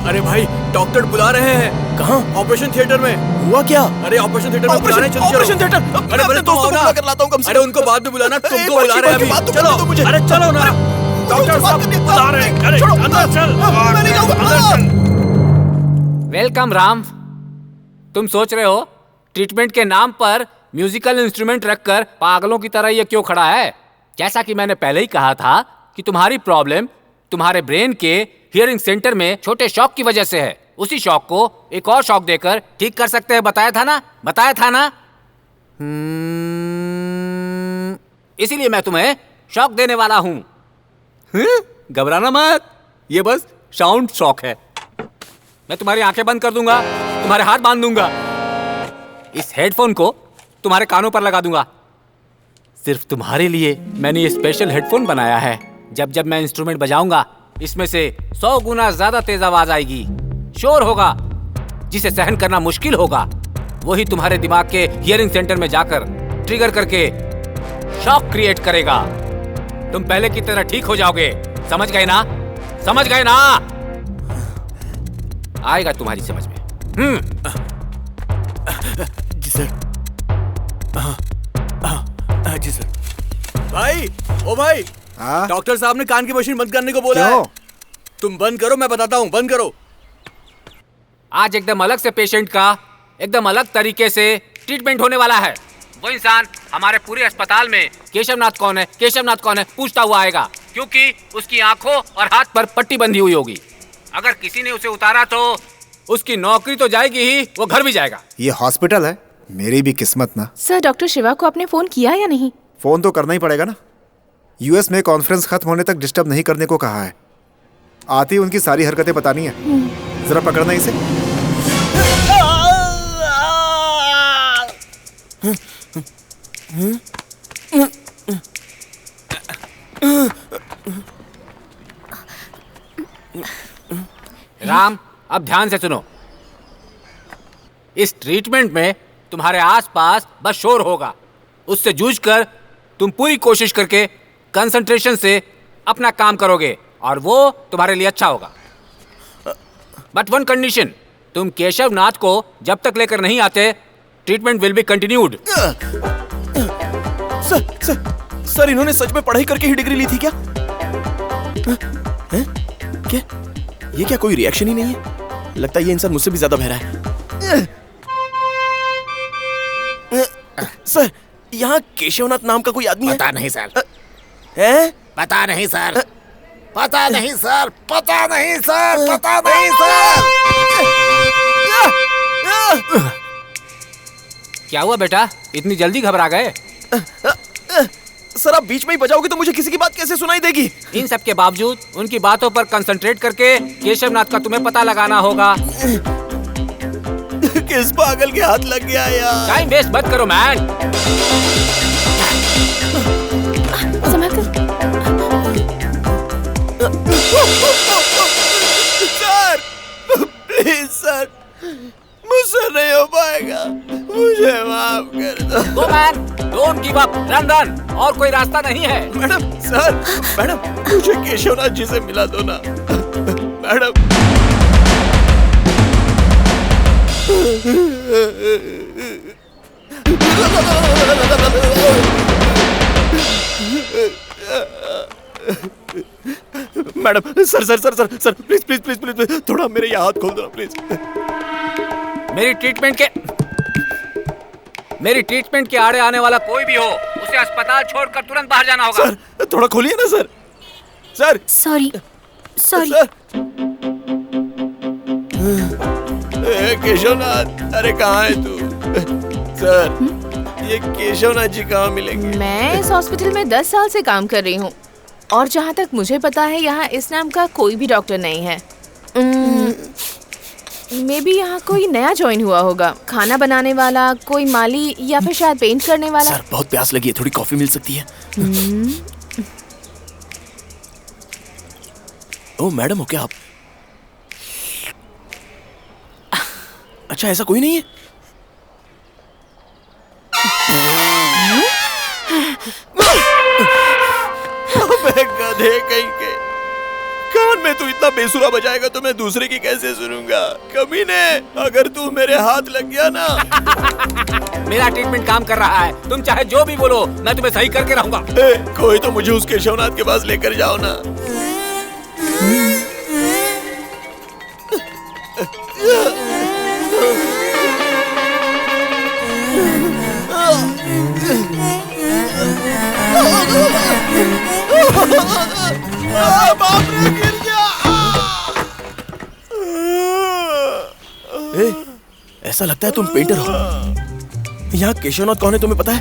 अरे भाई, डॉक्टर बुला रहे हैं। कहाँ? ऑपरेशन थिएटर में। हुआ क्या? अरे ऑपरेशन थिएटर में बुला रहे हैं, जल्दी चलो। Operation theatre. अरे मेरे दोस्तों को बुला कर लाता हूँ कम से। अरे उनको बाद में बुलाना, तुमको बुला रहे हैं अभी। चलो, अरे चलो ना, डॉक्टर साहब बुला रहे हैं। अरे अंदर चल, मैं नहीं जाऊंगा। वेलकम राम। तुम सोच रहे हो ट्रीटमेंट के नाम पर म्यूजिकल इंस्ट्रूमेंट रखकर पागलों की तरह ये क्यों खड़ा है? जैसा कि मैंने पहले ही कहा था कि तुम्हारी प्रॉब्लम तुम्हारे ब्रेन के हियरिंग सेंटर में छोटे शॉक की वजह से है। उसी शॉक को एक और शॉक देकर ठीक कर सकते हैं, बताया था ना? इसीलिए मैं तुम्हें शॉक देने वाला हूं। घबराना मत, ये बस साउंड शॉक है। मैं तुम्हारी आंखें बंद कर दूंगा, तुम्हारे हाथ बांध दूंगा, इस हेडफोन को तुम्हारे कानों पर लगा दूंगा। सिर्फ तुम्हारे लिए मैंने ये स्पेशल हेडफोन बनाया है। जब जब मैं इंस्ट्रूमेंट बजाऊंगा, इसमें से 100 गुना ज्यादा तेज आवाज आएगी, शोर होगा जिसे सहन करना मुश्किल होगा। वही तुम्हारे दिमाग के हियरिंग सेंटर में जाकर ट्रिगर करके शॉक क्रिएट करेगा। तुम पहले की तरह ठीक हो जाओगे, समझ गए ना? आएगा तुम्हारी समझ में। जी सर। जी सर। भाई, ओ भाई, डॉक्टर साहब ने कान की मशीन बंद करने को बोला है। तुम बंद करो, मैं बताता हूँ, बंद करो। आज एकदम अलग से पेशेंट का एकदम अलग तरीके से ट्रीटमेंट होने वाला है। वो इंसान हमारे पूरे अस्पताल में केशवनाथ कौन है पूछता हुआ आएगा, क्योंकि उसकी आंखों और हाथ पर पट्टी बंधी हुई होगी। अगर किसी ने उसे उतारा तो उसकी नौकरी तो जाएगी ही, वो घर भी जाएगा। ये हॉस्पिटल है, मेरी भी किस्मत ना। सर, डॉक्टर शिवा को आपने फोन किया या नहीं? फोन तो करना ही पड़ेगा ना। यूएस में कॉन्फ्रेंस खत्म होने तक डिस्टर्ब नहीं करने को कहा है। आती उनकी सारी हरकतें बतानी है। जरा पकड़ना इसे। राम, अब ध्यान से सुनो। इस ट्रीटमेंट में तुम्हारे आसपास बस शोर होगा। उससे जूझकर तुम पूरी कोशिश करके कंसंट्रेशन से अपना काम करोगे और वो तुम्हारे लिए अच्छा होगा। बट वन कंडीशन, तुम केशवनाथ को जब तक लेकर नहीं आते, treatment will be continued. Sir, इन्होंने सच में पढ़ाई करके ही डिग्री ली थी क्या? क्या ये क्या कोई रिएक्शन ही नहीं है? लगता है ये इंसान मुझसे भी ज्यादा बहरा है। सर, यहाँ केशवनाथ नाम का कोई आदमी है? पता नहीं सर। हैं? पता नहीं सर। पता नहीं सर। पता नहीं सर। पता नहीं सर। क्या हुआ बेटा, इतनी जल्दी घबरा गए? सर, आप बीच में ही बजाओगे तो मुझे किसी की बात कैसे सुनाई देगी? इन सब के बावजूद उनकी बातों पर कंसंट्रेट करके केशवनाथ का तुम्हें पता लगाना होगा। किस पागल के हाथ लग गया यार? टाइम वेस्ट मत करो मैन। सर प्लीज सर, मुझसे नहीं हो पाएगा, मुझे माफ कर दो। Go man, don't give up, run run, और कोई रास्ता नहीं है। मैडम सर, मैडम मुझे केशवनाथ जी से मिला दो ना madam. Madam sir sir sir sir sir please please please please थोड़ा मेरे यहाँ हाथ खोल दो ना प्लीज। मेरी ट्रीटमेंट के आड़े आने वाला कोई भी हो, उसे अस्पताल छोड़कर तुरंत बाहर जाना होगा। सर थोड़ा खोलिए ना sir. Sir sorry sorry. Keshavnath, अरे कहाँ है तू? सर ये केशवनाथ जी कहाँ मिलेंगे? मैं इस हॉस्पिटल में 10 साल से काम कर रही हूँ और जहाँ तक मुझे पता है यहाँ इस नाम का कोई भी डॉक्टर नहीं है। मे बी यहाँ कोई नया ज्वाइन हुआ होगा, खाना बनाने वाला, कोई माली या फिर शायद पेंट करने वाला। सर बहुत प्यास लगी है, थोड़ी कॉफी मिल सकती है? ओह मैडम हो क्या आप? अच्छा ऐसा कोई नहीं है? अबे गधे कहीं के, कान में तू इतना बेसुरा बजाएगा तो मैं दूसरे की कैसे सुनूंगा? कमीने, अगर तू मेरे हाथ लग गया ना। मेरा ट्रीटमेंट काम कर रहा है, तुम चाहे जो भी बोलो मैं तुम्हें सही करके रहूंगा। कोई तो मुझे उस केशवनाथ के पास लेकर जाओ ना। बाप रे गिर गया। ऐसा लगता है तुम पेंटर हो। यहाँ केशवनाथ कौन है तुम्हें पता है?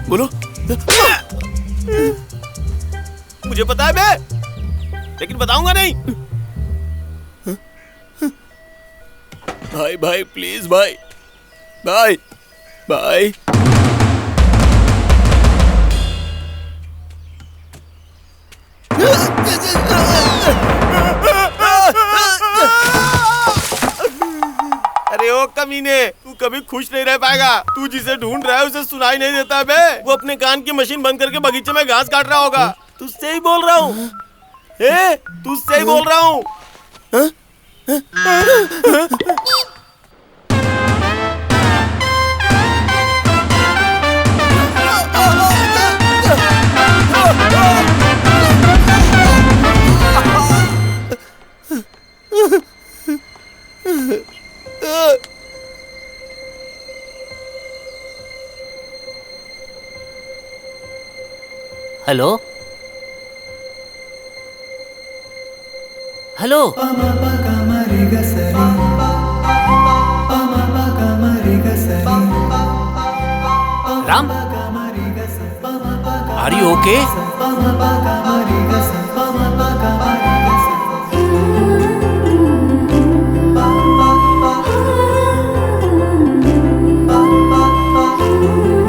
बोलो। मुझे पता है मैं, लेकिन बताऊंगा नहीं। भाई भाई प्लीज भाई भाई भाई। अरे ओ कमीने, तू कभी खुश नहीं रह पाएगा। तू जिसे ढूंढ रहा है उसे सुनाई नहीं देता बे। वो अपने कान की मशीन बंद करके बगीचे में घास काट रहा होगा। तुझसे ही बोल रहा हूँ, तुझसे ही बोल रहा हूँ। Hello hello. Ram, are you okay?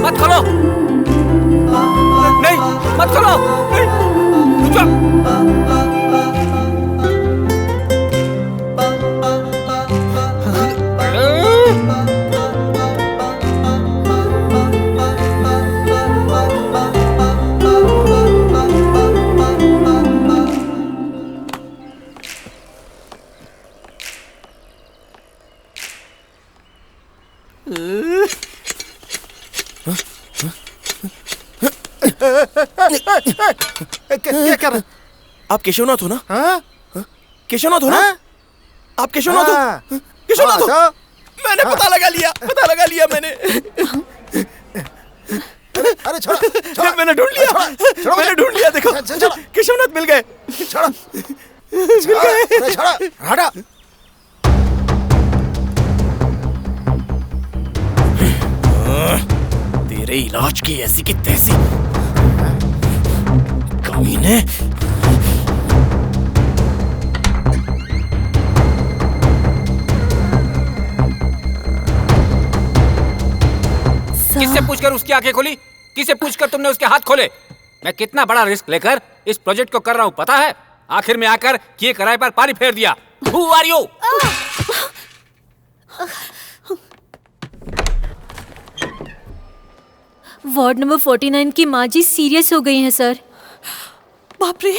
मत खोलो, नहीं मत खोलो, रुक जाओ। क्या कर रहे? आप केशवनाथ हो ना? केशवनाथ हो ना? आप केशवनाथ हो? केशवनाथ हो? मैंने पता लगा लिया मैंने। अरे छोड़ो, मैंने ढूंढ लिया, देखो केशवनाथ मिल गए। हटा। तेरे इलाज की ऐसी की तैसी कमीने। किससे पूछकर उसकी आंखें खोली? किससे पूछकर तुमने उसके हाथ खोले? मैं कितना बड़ा रिस्क लेकर इस प्रोजेक्ट को कर रहा हूँ पता है? आखिर में आकर किए कराए पर पानी फेर दिया। Who are you? Ward number 49 की माँ जी सीरियस हो गई हैं सर। बाप रे।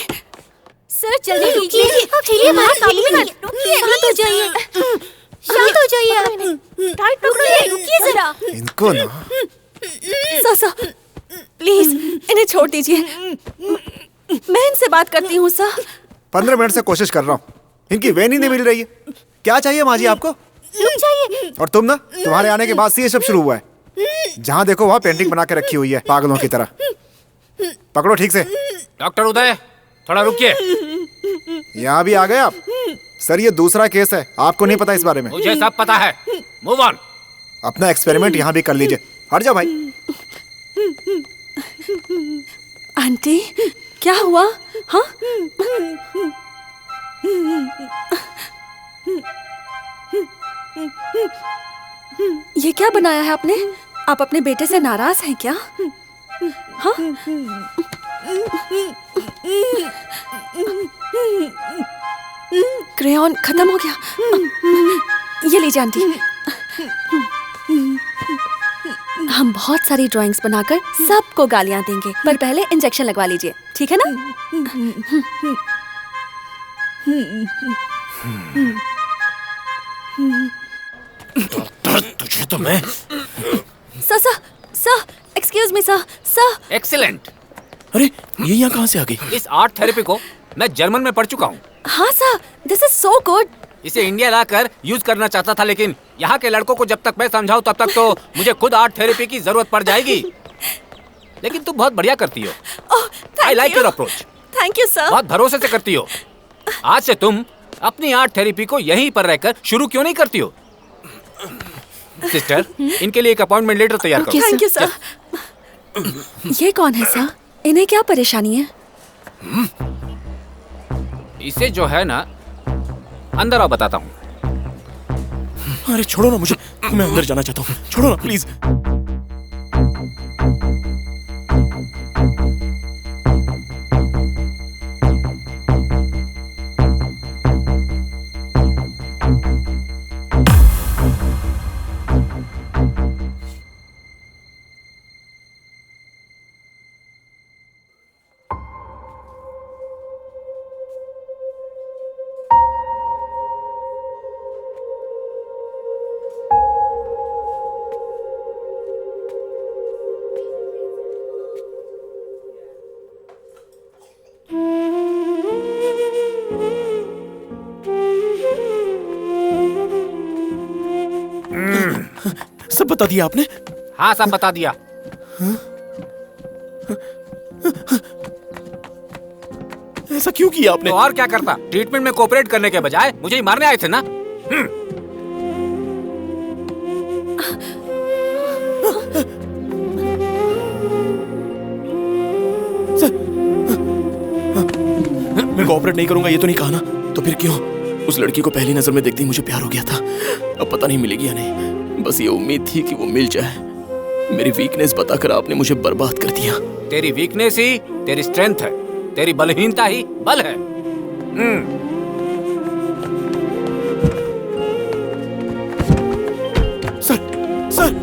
सर जल्दी कीजिए। शांत हो जाइए। शांत हो जाइए। टाइट पकड़िए। रुकिए जरा। इनको ना सर प्लीज इन्हें छोड़ दीजिए। मैं इनसे बात करती हूँ सर। 15 मिनट से कोशिश कर रहा हूँ, इनकी वेन ही नहीं मिल रही है। क्या चाहिए माँ जी आपको? रुक जाइए। और तुम ना, तुम्हारे आने के बाद से ये सब शुरू हुआ है। जहाँ देखो वहाँ पेंटिंग बना के रखी हुई है पागलों की तरह। पकड़ो ठीक से। डॉक्टर उदय थोड़ा रुकिए। यहाँ भी आ गए आप? सर ये दूसरा केस है, आपको नहीं पता इस बारे में? मुझे सब पता है। Move on. अपना एक्सपेरिमेंट यहाँ भी कर लीजिए। हट जाओ भाई। आंटी क्या हुआ? हाँ ये क्या बनाया है आपने? आप अपने बेटे से नाराज हैं क्या? हाँ क्रेयॉन खत्म हो गया। ये लीजिए आंटी। हम बहुत सारी ड्राइंग्स बनाकर सबको गालियां देंगे, पर पहले इंजेक्शन लगवा लीजिए, ठीक है ना? तुझे तो मैं sir excuse me sir. Excellent. अरे ये यहाँ कहाँ से आ गई? इस आर्ट थेरेपी को मैं जर्मन में पढ़ चुका हूँ। हाँ sir, this is so good. इसे इंडिया लाकर यूज करना चाहता था, लेकिन यहाँ के लड़कों को जब तक मैं समझाऊं तब तक तो मुझे खुद आर्ट थेरेपी की जरूरत पड़ जाएगी। लेकिन तुम बहुत बढ़िया करती हो। I like your approach. Thank you sir. बहुत भरोसे से करती हो। आज से तुम अपनी आर्ट थेरेपी को यहीं पर रहकर शुरू क्यों नहीं करती हो? सिस्टर, इनके लिए एक अपॉइंटमेंट लेटर तैयार करो। Thank you sir. ये कौन है सर? इन्हें क्या परेशानी है? इसे जो है ना, अंदर आओ बताता हूँ। अरे छोड़ो ना मुझे, मैं अंदर जाना चाहता हूँ। छोड़ो ना प्लीज। सब बता दिया आपने? हाँ सब बता दिया। ऐसा क्यों किया आपने? तो और क्या करता? ट्रीटमेंट में कोऑपरेट करने के बजाय मुझे ही मारने आए थे ना। मैं कोऑपरेट नहीं करूंगा ये तो नहीं कहा ना? तो फिर क्यों? उस लड़की को पहली नजर में देखते ही मुझे प्यार हो गया था। अब पता नहीं मिलेगी या नहीं। बस ये उम्मीद थी कि वो मिल जाए। मेरी वीकनेस बताकर आपने मुझे बर्बाद कर दिया। तेरी वीकनेस ही तेरी स्ट्रेंथ है, तेरी बलहीनता ही बल है। सर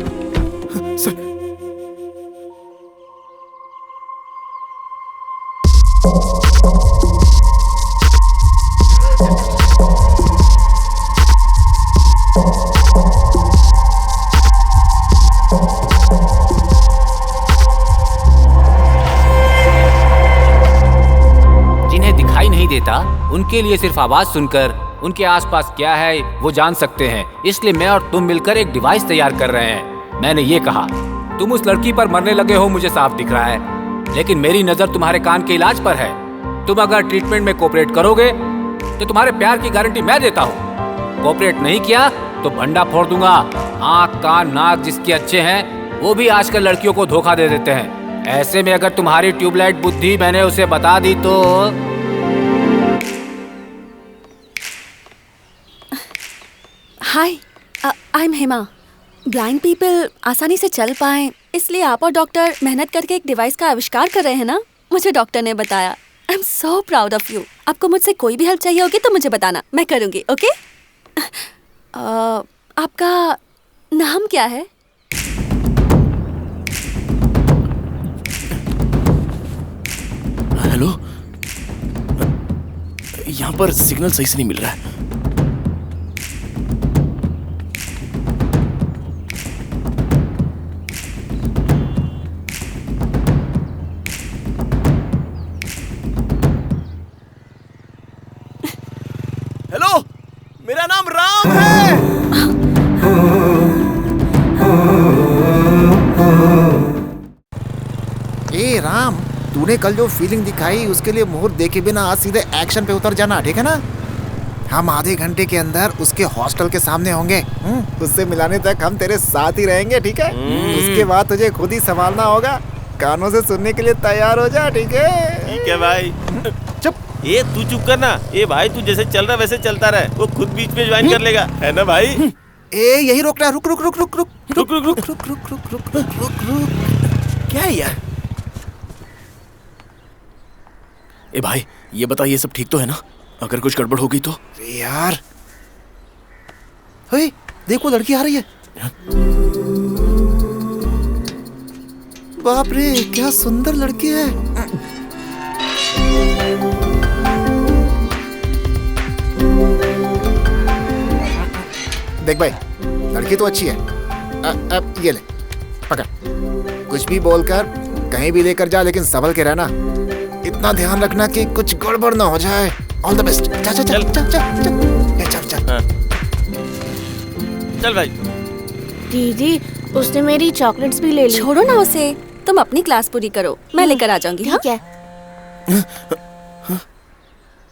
उनके लिए सिर्फ आवाज सुनकर उनके आसपास क्या है वो जान सकते हैं। इसलिए मैं और तुम मिलकर एक डिवाइस तैयार कर रहे हैं। मैंने ये कहा, तुम उस लड़की पर मरने लगे हो मुझे साफ दिख रहा है, लेकिन मेरी नजर तुम्हारे कान के इलाज पर है। तुम अगर ट्रीटमेंट में कोऑपरेट करोगे तो तुम्हारे प्यार की गारंटी मैं देता हूँ। कोऑपरेट नहीं किया तो भंडा फोड़ दूंगा। आँख कान नाक जिसके अच्छे हैं वो भी आजकल लड़कियों को धोखा दे देते हैं। ऐसे में अगर तुम्हारी ट्यूबलाइट बुद्धि मैंने उसे बता दी तो। Hi, I am Hema. Blind people आसानी से चल पाएं इसलिए आप और डॉक्टर मेहनत करके एक डिवाइस का आविष्कार कर रहे हैं ना? मुझे डॉक्टर ने बताया। I am so proud of you. आपको मुझसे कोई भी हेल्प चाहिए होगी तो मुझे बताना, मैं करूँगी। ओके? आपका नाम क्या है? हेलो, यहाँ पर सिग्नल सही से नहीं मिल रहा है। हेलो, मेरा नाम राम है। ए राम, तूने कल जो फीलिंग दिखाई उसके लिए मुहूर्त देखे बिना आज सीधे एक्शन पे उतर जाना, ठीक है ना? हम आधे घंटे के अंदर उसके हॉस्टल के सामने होंगे। उससे मिलाने तक हम तेरे साथ ही रहेंगे, ठीक है? उसके बाद तुझे खुद ही संभालना होगा। कानों से सुनने के लिए तैयार हो जा, ठीक है? ठीक है भाई। चुप। ये तू चुप करना। ए भाई, तू जैसे चल रहा वैसे चलता रहे, वो खुद बीच में ज्वाइन कर लेगा, है ना भाई? ए यही रोक रहा, रुक रुक रुक रुक रुक रुक रुक रुक रुक रुक रुक रुक रुक रुक। क्या है यार? ए भाई, ये बता, ये सब ठीक तो है ना? अगर कुछ गड़बड़ हो गई तो? यार, हे, देखो लड़की आ रही है। बाप रे, क्या सुंदर लड़की है। देख भाई, लड़की तो अच्छी है। अब ये ले, पकड़। कुछ भी बोलकर कहीं भी लेकर जा, लेकिन संभल के रहना। इतना ध्यान रखना कि कुछ गड़बड़ ना हो जाए। All the best. चल चल चल चल चल चल चल चल भाई। दीदी, उसने मेरी चॉकलेट्स भी ले ली। छोड़ो ना उसे, तुम अपनी क्लास पूरी करो, मैं लेकर आ जाऊंगी। ठीक है।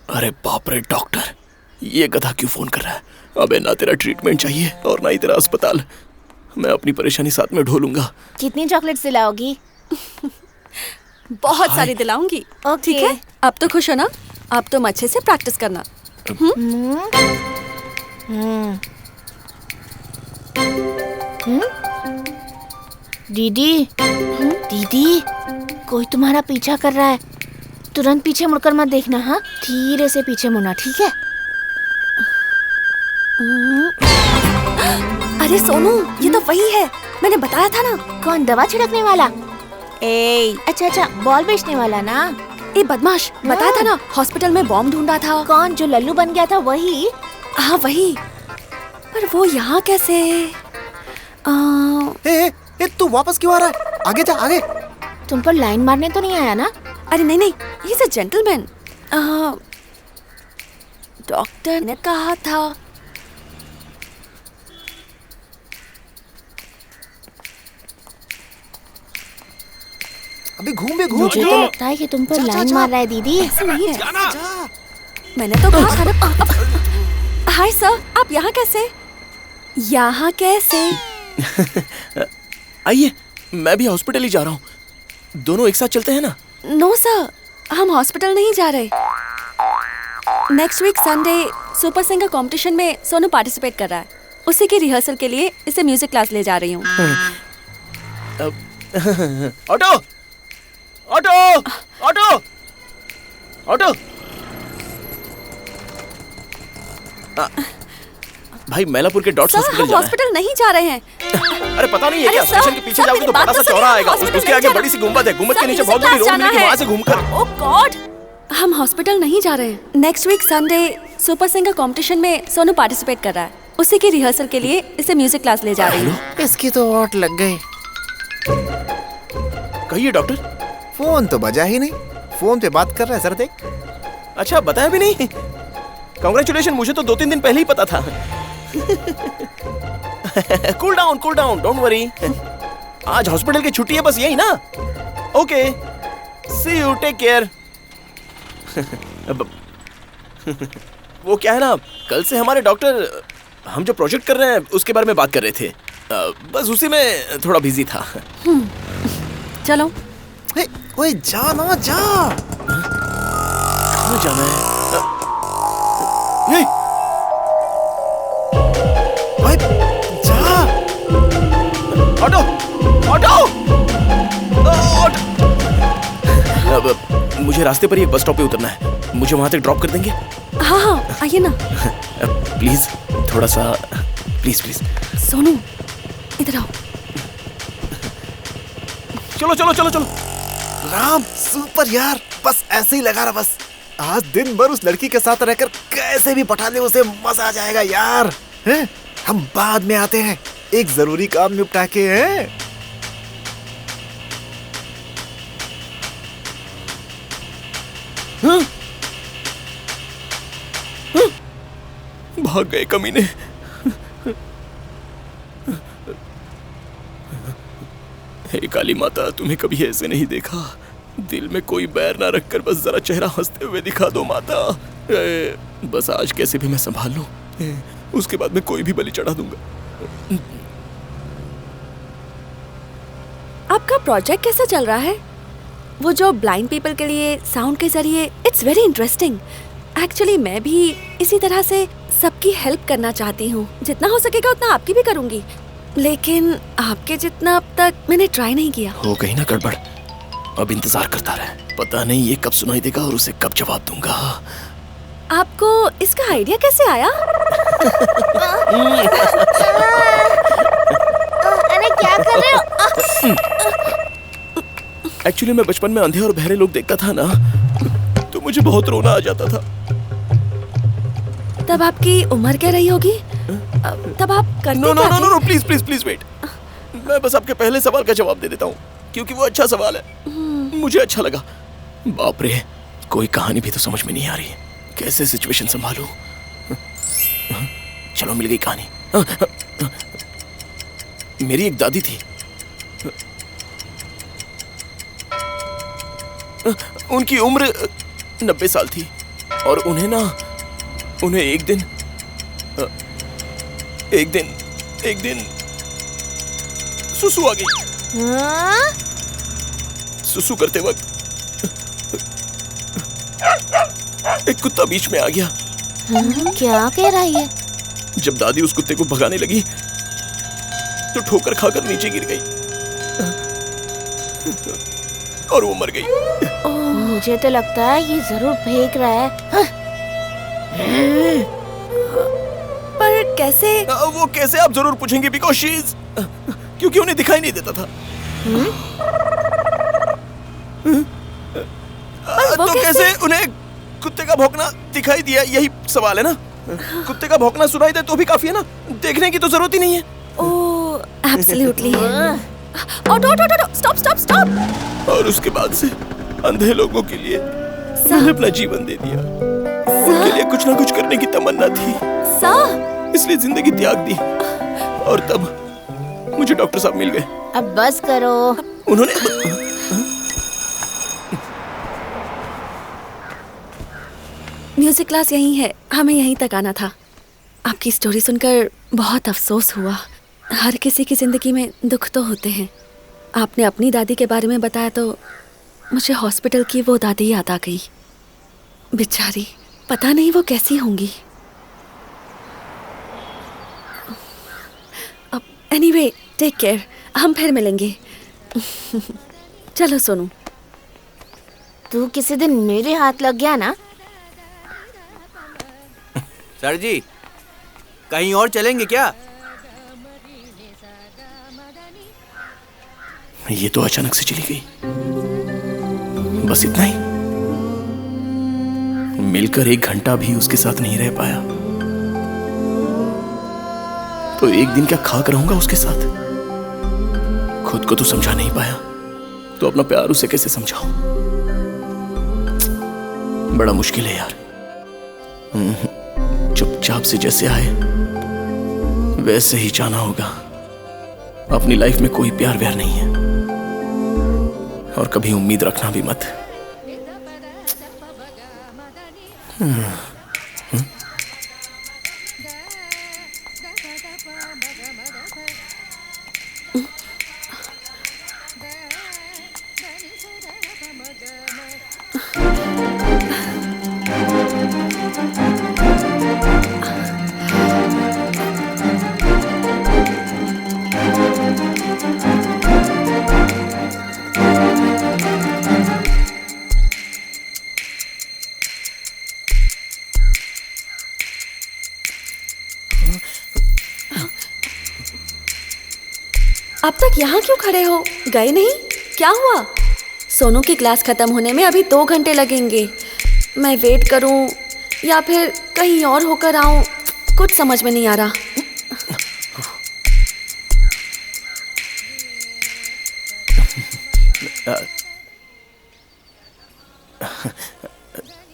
अरे बाप रे डॉक्टर, ये गधा क्यों फोन कर रहा है? अबे ना तेरा ट्रीटमेंट चाहिए और ना ही तेरा अस्पताल। मैं अपनी परेशानी साथ में ढोलूंगा। कितनी चॉकलेट्स दिलाओगी? बहुत सारी दिलाऊंगी। ठीक है, अब तो खुश हो ना? अब तुम अच्छे से प्रैक्टिस करना। दीदी, दीदी, कोई तुम्हारा पीछा कर रहा है। तुरंत पीछे मुड़कर मत देखना, हाँ? धीरे से पीछे मुड़ना, ठीक है? अरे सोनू, ये तो वही है, मैंने बताया था ना। कौन, दवा छिड़कने वाला? अच्छा अच्छा, बॉल बेचने वाला ना? ए बदमाश, बताया था ना, हॉस्पिटल में बॉम्ब ढूंढा था। कौन, जो लल्लू बन गया था वही? हाँ वही, पर वो यहाँ कैसे? ए, तू वापस क्यों आ रहा है? आगे जा, आगे। तुम पर लाइन मारने तो नहीं आया ना? अरे नहीं नहीं, he is a gentleman. Doctor ने कहा था। अभी घूम भी घूम। मुझे तो लगता है कि तुम पर लाइन मार रहा है दीदी। ऐसा नहीं है। मैंने तो कहा था ना। हाय सर, आप यहाँ कैसे? यहाँ कैसे? आइए, मैं भी हॉस्पिटल ही जा रहा हूँ। दोनों एक साथ चलते हैं ना? नो सर, हम हॉस्पिटल नहीं जा रहे। Next week Sunday super singer competition में सोनू पार्टिसिपेट कर रहा है। उसी की रिहर्सल के लिए इसे म्यूजिक क्लास ले जा रही हूँ। Auto auto auto auto. भाई, मैलापुर के डॉट्स हॉस्पिटल जाना है। हॉस्पिटल नहीं जा रहे हैं। अरे पता नहीं है क्या? स्टेशन के पीछे जाओगे तो बड़ा सा चौराहा आएगा, उसके आगे बड़ी सी गुंबद है। गुंबद के नीचे बहुत बड़ी रोड मिलेगी, वहाँ से घूमकर। ओह गॉड, हम हॉस्पिटल नहीं जा रहे हैं। Next week Sunday super singer competition में सोनू पार्टिसिपेट कर रहा है। उसी की रिहर्सल के लिए इसे म्यूजिक क्लास ले जा रही हूँ। इसकी तो वाट लग गई। कहिए डॉक्टर। फोन तो बजा ही नहीं। फोन पे बात कर रहा है, सर देख। अच्छा, बताया भी नहीं? कांग्रेचुलेशन, मुझे तो 2-3 दिन पहले ही पता था। Cool down, don't worry. आज हॉस्पिटल की छुट्टी है, बस यही ना? Okay, see you, take care. वो क्या है ना, कल से हमारे डॉक्टर हम जो प्रोजेक्ट कर रहे हैं उसके बारे में बात कर रहे थे। बस उसी में थोड़ा बिजी था। चलो। ओए जा ना, जा। कहाँ जाना है? ओए जा। ऑटो ऑटो अब मुझे रास्ते पर ही एक बस स्टॉप पे उतरना है, मुझे वहां तक ड्रॉप कर देंगे? हाँ हाँ आइए ना। प्लीज थोड़ा सा, प्लीज प्लीज। सोनू इधर आओ। चलो चलो चलो चलो। राम सुपर यार, बस ऐसे ही लगा रहा बस। आज दिन भर उस लड़की के साथ रहकर कैसे भी पटा ले उसे, मजा आ जाएगा यार। हैं? हम बाद में आते हैं, एक जरूरी काम निपटा के हैं। भाग गए कमीने। हे काली माता, तुम्हें कभी ऐसे नहीं देखा। दिल में कोई बैर ना रखकर बस जरा चेहरा हंसते हुए दिखा दो माता। बस आज कैसे भी मैं संभाल लूं, उसके बाद मैं कोई भी बलि चढ़ा दूंगा। आपका प्रोजेक्ट कैसा चल रहा है? वो जो ब्लाइंड पीपल के लिए साउंड के जरिए, इट्स वेरी इंटरेस्टिंग। एक्चुअली मैं भी इसी तरह से सबकी हेल्प करना चाहती हूँ। जितना हो सकेगा उतना आपकी भी करूँगी, लेकिन आपके जितना अब तक मैंने ट्राई नहीं किया। हो गई ना गड़बड़, अब इंतजार करता रहे। पता नहीं ये कब सुनाई देगा और उसे कब जवाब दूंगा। आपको इसका आइडिया कैसे आया? अरे क्या कर रहे हो? एक्चुअली मैं बचपन में अंधे और बहरे लोग देखता था ना, तो मुझे बहुत रोना आ जाता था। तब आपकी उम्र क्या रही होगी? तब आप करते नो नो क्या नो थे? No please please please wait. मैं बस आपके पहले सवाल का जवाब दे देता हूँ, क्योंकि वो अच्छा सवाल है, मुझे अच्छा लगा। बाप रे, कोई कहानी भी तो समझ में नहीं आ रही, कैसे सिचुएशन संभालूं। चलो मिल गई कहानी। मेरी एक दादी थी, उनकी उम्र 90 साल थी, और उन्हें एक दिन सुसु आ गई। सुसु करते वक्त एक कुत्ता बीच में आ गया। क्या कह रहा है ये? जब दादी उस कुत्ते को भगाने लगी तो ठोकर खाकर नीचे गिर गई और वो मर गई। मुझे तो लगता है ये जरूर फेंक रहा है। पर कैसे? वो कैसे आप जरूर पूछेंगे, बिकॉज़ शी इज, क्योंकि उन्हें दिखाई नहीं देता था। तो कैसे उन्हें कुत्ते का भौंकना दिखाई दिया, यही सवाल है ना? कुत्ते का भौंकना सुनाई दे तो भी काफी है ना, देखने की तो जरूरत ही नहीं है। ओह एब्सोल्युटली। स्टॉप। और उसके बाद से अंधे लोगों के लिए मैंने अपना जीवन दे दिया। उनके लिए कुछ ना कुछ करने की तमन्ना थी, इसलिए जिंदगी त्याग दी। और तब मुझे डॉक्टर साहब मिल गए। अब बस करो। उन्होंने म्यूजिक क्लास यहीं है, हमें यहीं तक आना था। आपकी स्टोरी सुनकर बहुत अफसोस हुआ। हर किसी की जिंदगी में दुख तो होते हैं। आपने अपनी दादी के बारे में बताया तो मुझे हॉस्पिटल की वो दादी याद आ गई। बेचारी, पता नहीं वो कैसी होंगी। अब एनीवे, टेक केयर, हम फिर मिलेंगे। चलो सोनू। तू किसी दिन मेरे हाथ लग गया ना। सर जी, कहीं और चलेंगे क्या? ये तो अचानक से चली गई, बस इतना ही। मिलकर 1 घंटा भी उसके साथ नहीं रह पाया, तो एक दिन क्या खाक रहूंगा उसके साथ? खुद को तो समझा नहीं पाया, तो अपना प्यार उसे कैसे समझाऊं? बड़ा मुश्किल है यार। चुपचाप से जैसे आए वैसे ही जाना होगा। अपनी लाइफ में कोई प्यार व्यार नहीं है, और कभी उम्मीद रखना भी मत। अब तक यहाँ क्यों खड़े हो? गए नहीं? क्या हुआ? सोनू की क्लास खत्म होने में अभी 2 घंटे लगेंगे। मैं वेट करूं या फिर कहीं और होकर आऊं, कुछ समझ में नहीं आ रहा।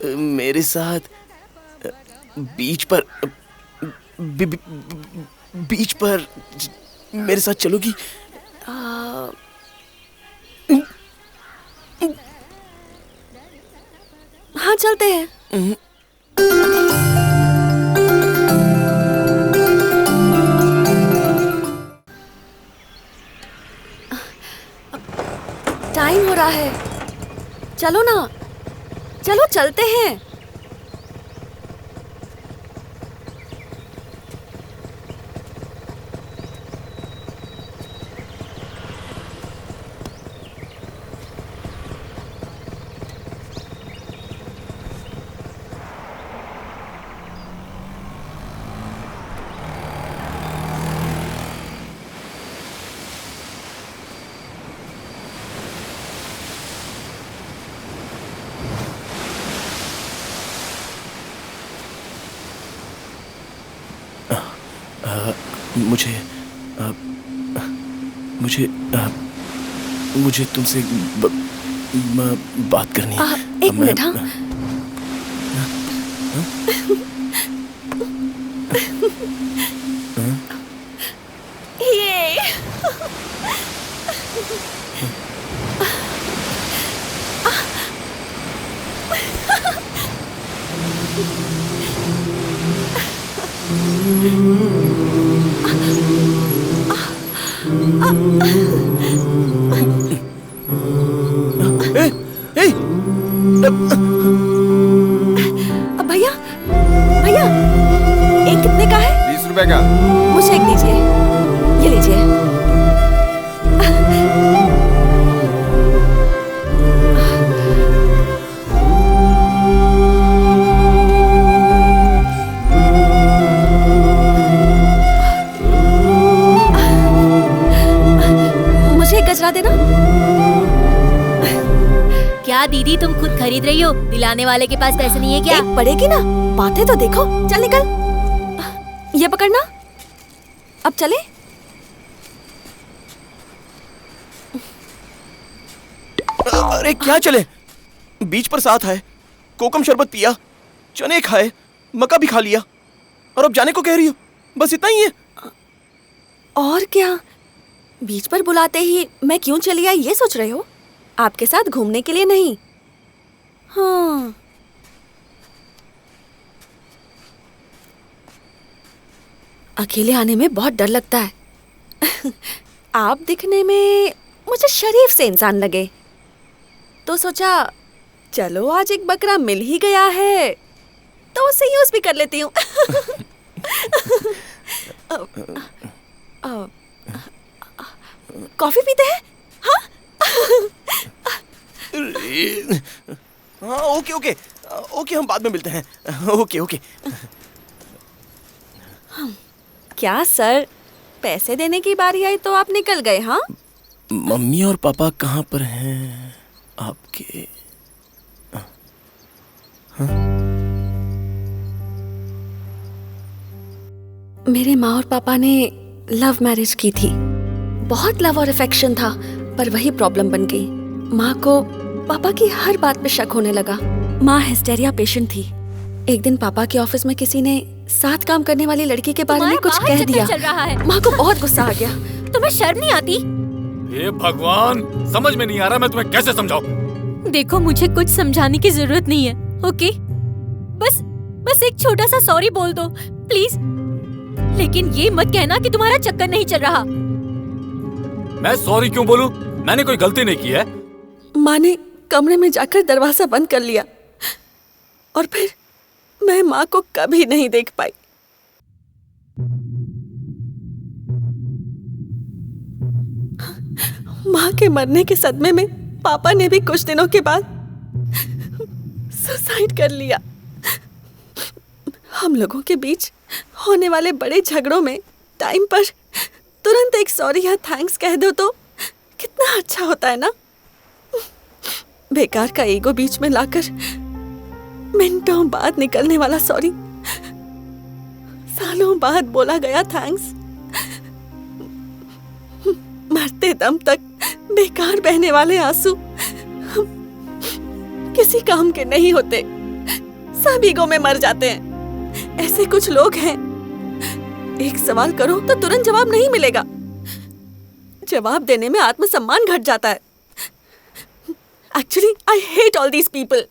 मेरे साथ बीच पर बीच पर मेरे साथ चलोगी? हाँ चलते हैं। टाइम हो रहा है, चलो ना, चलो चलते हैं। मुझे तुमसे बात करनी है। एक मिनट। हाँ ये भैया भैया, एक कितने का है? 20 रुपए का। मुझे एक दीजिए, ये लीजिए। मुझे एक गजरा देना। क्या दीदी, तुम खुद खरीद रही हो? दिलाने वाले के पास पैसे नहीं है क्या? एक पड़ेगी ना, बातें तो देखो। चल निकल, ये पकड़ना। अब चले? अरे क्या चले? बीच पर साथ है, कोकम शरबत पिया, चने खाए, मक्का भी खा लिया, और अब जाने को कह रही हो? बस इतना ही है? और क्या? बीच पर बुलाते ही मैं क्यों चली आई ये सोच रहे हो? आपके साथ घूमने के लिए नहीं। हाँ, अकेले आने में बहुत डर लगता है। आप दिखने में मुझे शरीफ से इंसान लगे, तो सोचा चलो आज एक बकरा मिल ही गया है तो उसे यूज भी कर लेती हूँ। कॉफी पीते हैं? हाँ? हाँ, ओके ओके ओके, हम बाद में मिलते हैं। Okay okay. क्या सर, पैसे देने की बारी आई तो आप निकल गए? हाँ, मम्मी और पापा कहाँ पर हैं आपके? मेरे माँ और पापा ने लव मैरिज की थी। बहुत लव और अफेक्शन था, पर वही प्रॉब्लम बन गई। माँ को पापा की हर बात पे शक होने लगा। माँ हिस्टेरिया पेशेंट थी। एक दिन पापा के ऑफिस में किसी ने साथ काम करने वाली लड़की के बारे में कुछ कह दिया। माँ को बहुत गुस्सा आ गया। तुम्हें शर्म नहीं आती? हे भगवान, समझ में नहीं आ रहा मैं तुम्हें कैसे समझाऊं। देखो, मुझे कुछ समझाने की जरूरत नहीं है, ओके? बस एक छोटा सा सॉरी बोल दो प्लीज। लेकिन ये मत कहना कि तुम्हारा चक्कर नहीं चल रहा। मैं सॉरी क्यों बोलूं? मैंने कोई गलती नहीं की है। माँ ने कमरे में जाकर दरवाजा बंद कर लिया और फिर मैं माँ को कभी नहीं देख पाई। माँ के मरने के सदमे में पापा ने भी कुछ दिनों के बाद सुसाइड कर लिया। हम लोगों के बीच होने वाले बड़े झगड़ों में टाइम पर तुरंत एक सॉरी या थैंक्स कह दो तो कितना अच्छा होता है ना। बेकार का ईगो बीच में लाकर मिनटों बाद निकलने वाला सॉरी, सालों बाद बोला गया थैंक्स, मरते दम तक बेकार बहने वाले आंसू किसी काम के नहीं होते, सब ईगो में मर जाते हैं। ऐसे कुछ लोग हैं, एक सवाल करो तो तुरंत जवाब नहीं मिलेगा, जवाब देने में आत्मसम्मान घट जाता है। Actually I hate all these people.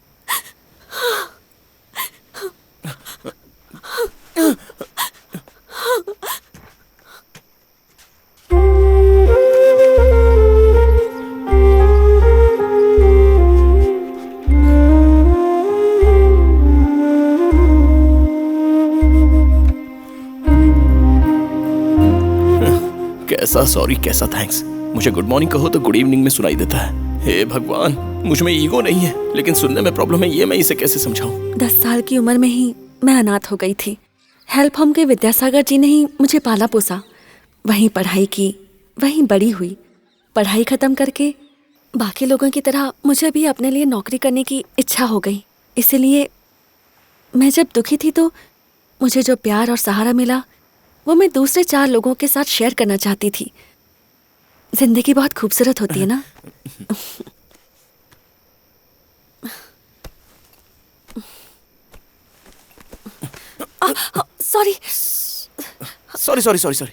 कैसा सॉरी कैसा थैंक्स, मुझे गुड मॉर्निंग कहो तो गुड इवनिंग में सुनाई देता है। हे भगवान, मुझ में ईगो नहीं है लेकिन सुनने में प्रॉब्लम है, ये मैं इसे कैसे समझाऊं। 10 साल की उम्र में ही मैं अनाथ हो गई थी। हेल्प होम के विद्यासागर जी ने ही मुझे पाला पोसा, वहीं पढ़ाई की, वहीं बड़ी हुई। पढ़ाई खत्म करके बाकी लोगों की तरह मुझे भी अपने लिए नौकरी करने की इच्छा हो गई। इसीलिए मैं जब दुखी थी तो मुझे जो प्यार और सहारा मिला वो मैं दूसरे 4 लोगों के साथ शेयर करना चाहती थी। जिंदगी बहुत खूबसूरत होती है ना। Sorry sorry sorry sorry sorry,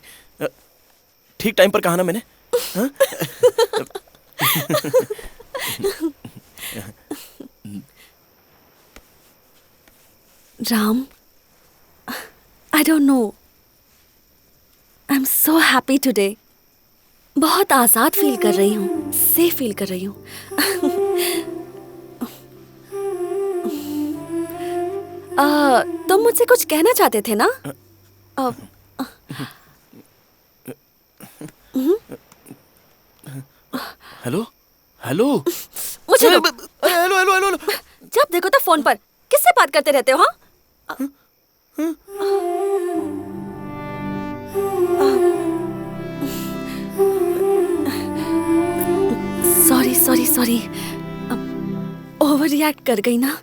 ठीक टाइम पर कहा ना मैंने। Ram, I don't know, I am so happy today. बहुत आज़ाद फील कर रही हूँ, सेफ फील कर रही हूँ। तुम मुझसे कुछ कहना चाहते थे ना? हेलो हेलो, मुझे हेलो हेलो हेलो हेलो। जब देखो तो फोन पर किससे बात करते रहते हो? हाँ, sorry sorry sorry, over react कर गई ना।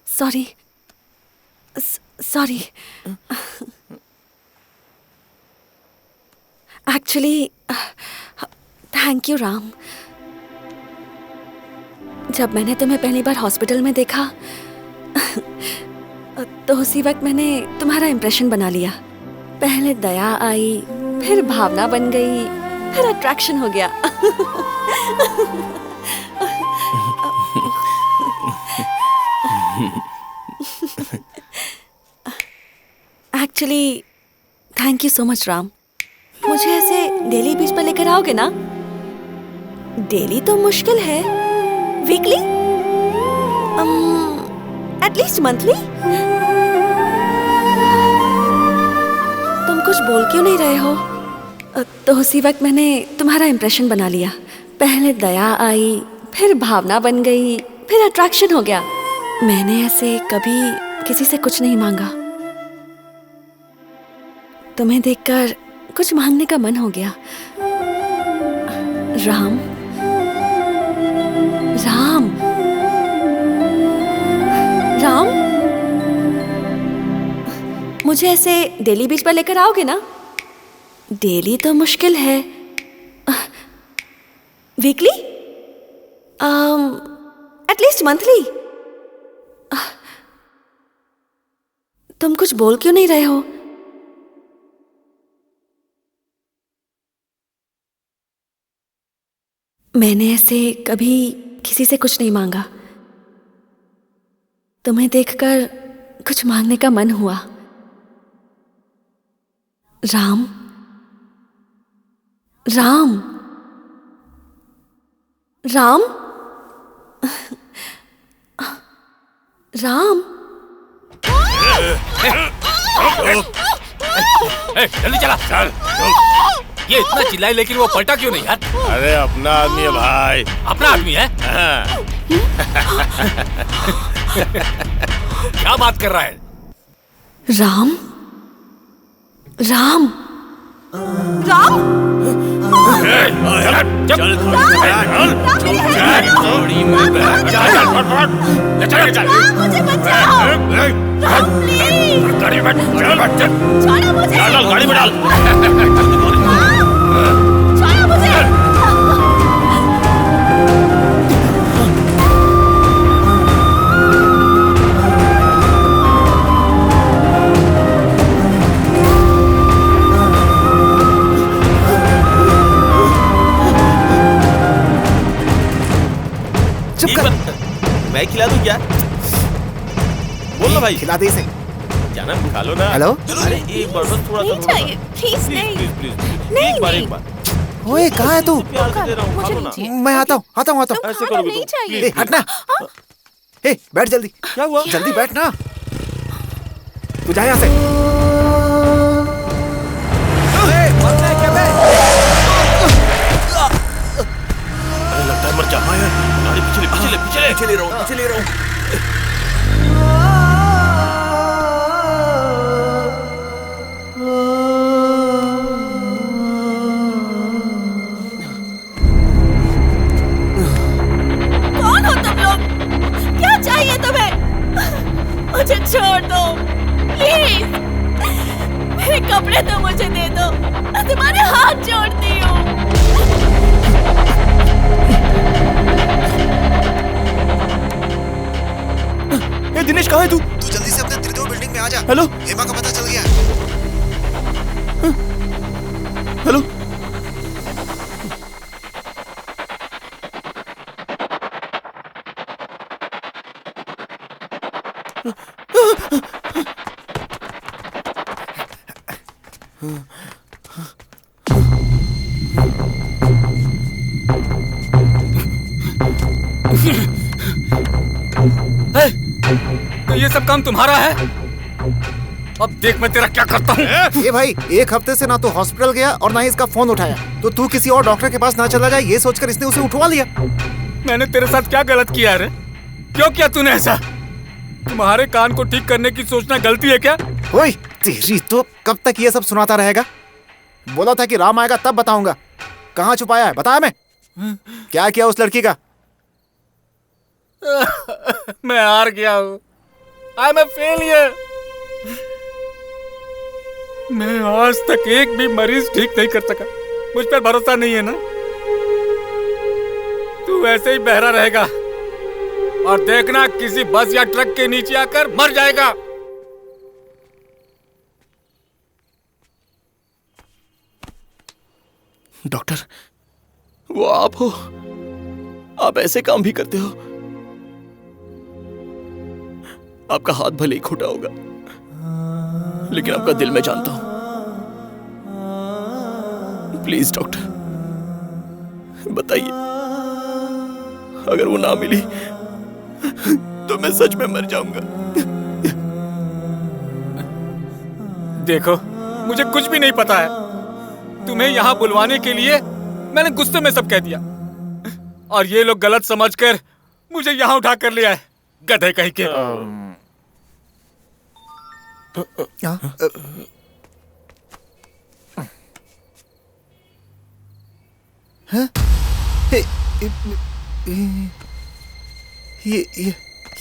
Sorry sorry. Actually thank you Ram. जब मैंने तुम्हें पहली बार हॉस्पिटल में देखा तो उसी वक्त मैंने तुम्हारा इम्प्रेशन बना लिया। पहले दया आई, फिर भावना बन गई, फिर अट्रैक्शन हो गया। Actually thank you so much Ram. मुझे ऐसे डेली बीच पर लेकर आओगे ना? डेली तो मुश्किल है, वीकली, एटलीस्ट मंथली। तुम कुछ बोल क्यों नहीं रहे हो? तो उसी वक्त मैंने तुम्हारा इम्प्रेशन बना लिया। पहले दया आई, फिर भावना बन गई, फिर अट्रैक्शन हो गया। मैंने ऐसे कभी किसी से कुछ नहीं मांगा। तुम्हें देखकर कुछ मांगने का मन हो गया। राम राम राम, मुझे ऐसे डेली बीच पर लेकर आओगे ना? डेली तो मुश्किल है, वीकली, एटलीस्ट मंथली। तुम कुछ बोल क्यों नहीं रहे हो? मैंने ऐसे कभी किसी से कुछ नहीं मांगा। तुम्हें देखकर कुछ मांगने का मन हुआ। राम राम राम राम। जल्दी चला चल। ये इतना चिल्लाए लेकिन वो पलटा क्यों नहीं यार? अरे अपना आदमी है भाई। अपना आदमी है? क्या बात कर रहा है? राम राम राम मुझे बचाओ राम प्लीज गाड़ी में छोड़ो मुझे गाड़ी में डाल छोड़ो मुझे मैं खिला दूं क्या? बोल ना भाई। खिला दे इसे। जाना खा लो ना। हेलो? अरे एक बार बस थोड़ा सा चाहिए प्लीज नहीं प्लीज एक बार ओए कहाँ है तू? प्यार से दे रहा हूँ, खा लो ना। मैं आता हूँ ऐसे करोगे नहीं तुम। चाहिए। ए, हटना। ए, बैठ जल्दी। क्या हुआ? जल्दी बैठ ना। तू जा यहाँ से। अरे लगता है मर जा। गाड़ी पिछले रहो। कौन हो तुम लोग? क्या चाहिए तुम्हें? मुझे छोड़ दो प्लीज। मेरे कपड़े तो मुझे दे दो। मैं तुम्हारे हाथ जोड़ती हूँ। ए दिनेश कहाँ है तू? तू जल्दी से अपने त्रिदेव बिल्डिंग में आ जा। हेलो? हेमा का पता चल गया। हेलो? तो ये सब काम तुम्हारा है? अब देख मैं तेरा क्या करता हूँ। ये भाई एक हफ्ते से ना तो हॉस्पिटल गया और ना ही इसका फोन उठाया, तो तू किसी और डॉक्टर के पास ना चला जाए ये सोचकर इसने उसे उठवा लिया। मैंने तेरे साथ क्या गलत किया रे? क्यों किया तूने ऐसा? तुम्हारे कान को ठीक करने की सोचना गलती है क्या? ओए तेरी तो कब तक ये सब सुनाता रहेगा? बोला था कि राम आएगा तब बताऊंगा। कहाँ छुपाया है बताया मैं? क्या किया उस लड़की का? मैं हार गया हूँ। I am a failure. मैं आज तक एक भी मरीज ठीक नहीं कर सका। मुझ पर भरोसा नहीं है ना? तू ऐसे ही बहरा रहेगा और देखना किसी बस या ट्रक के नीचे आकर मर जाएगा। डॉक्टर, वो आप हो? आप ऐसे काम भी करते हो? आपका हाथ भले ही खोटा होगा, लेकिन आपका दिल मैं जानता हूं। प्लीज डॉक्टर, बताइए, अगर वो ना मिली तो मैं सच में मर जाऊंगा। देखो, मुझे कुछ भी नहीं पता है। तुम्हें यहाँ बुलवाने के लिए मैंने गुस्से में सब कह दिया और ये लोग गलत समझकर मुझे यहाँ उठा कर ले आए। गधे कहीं के।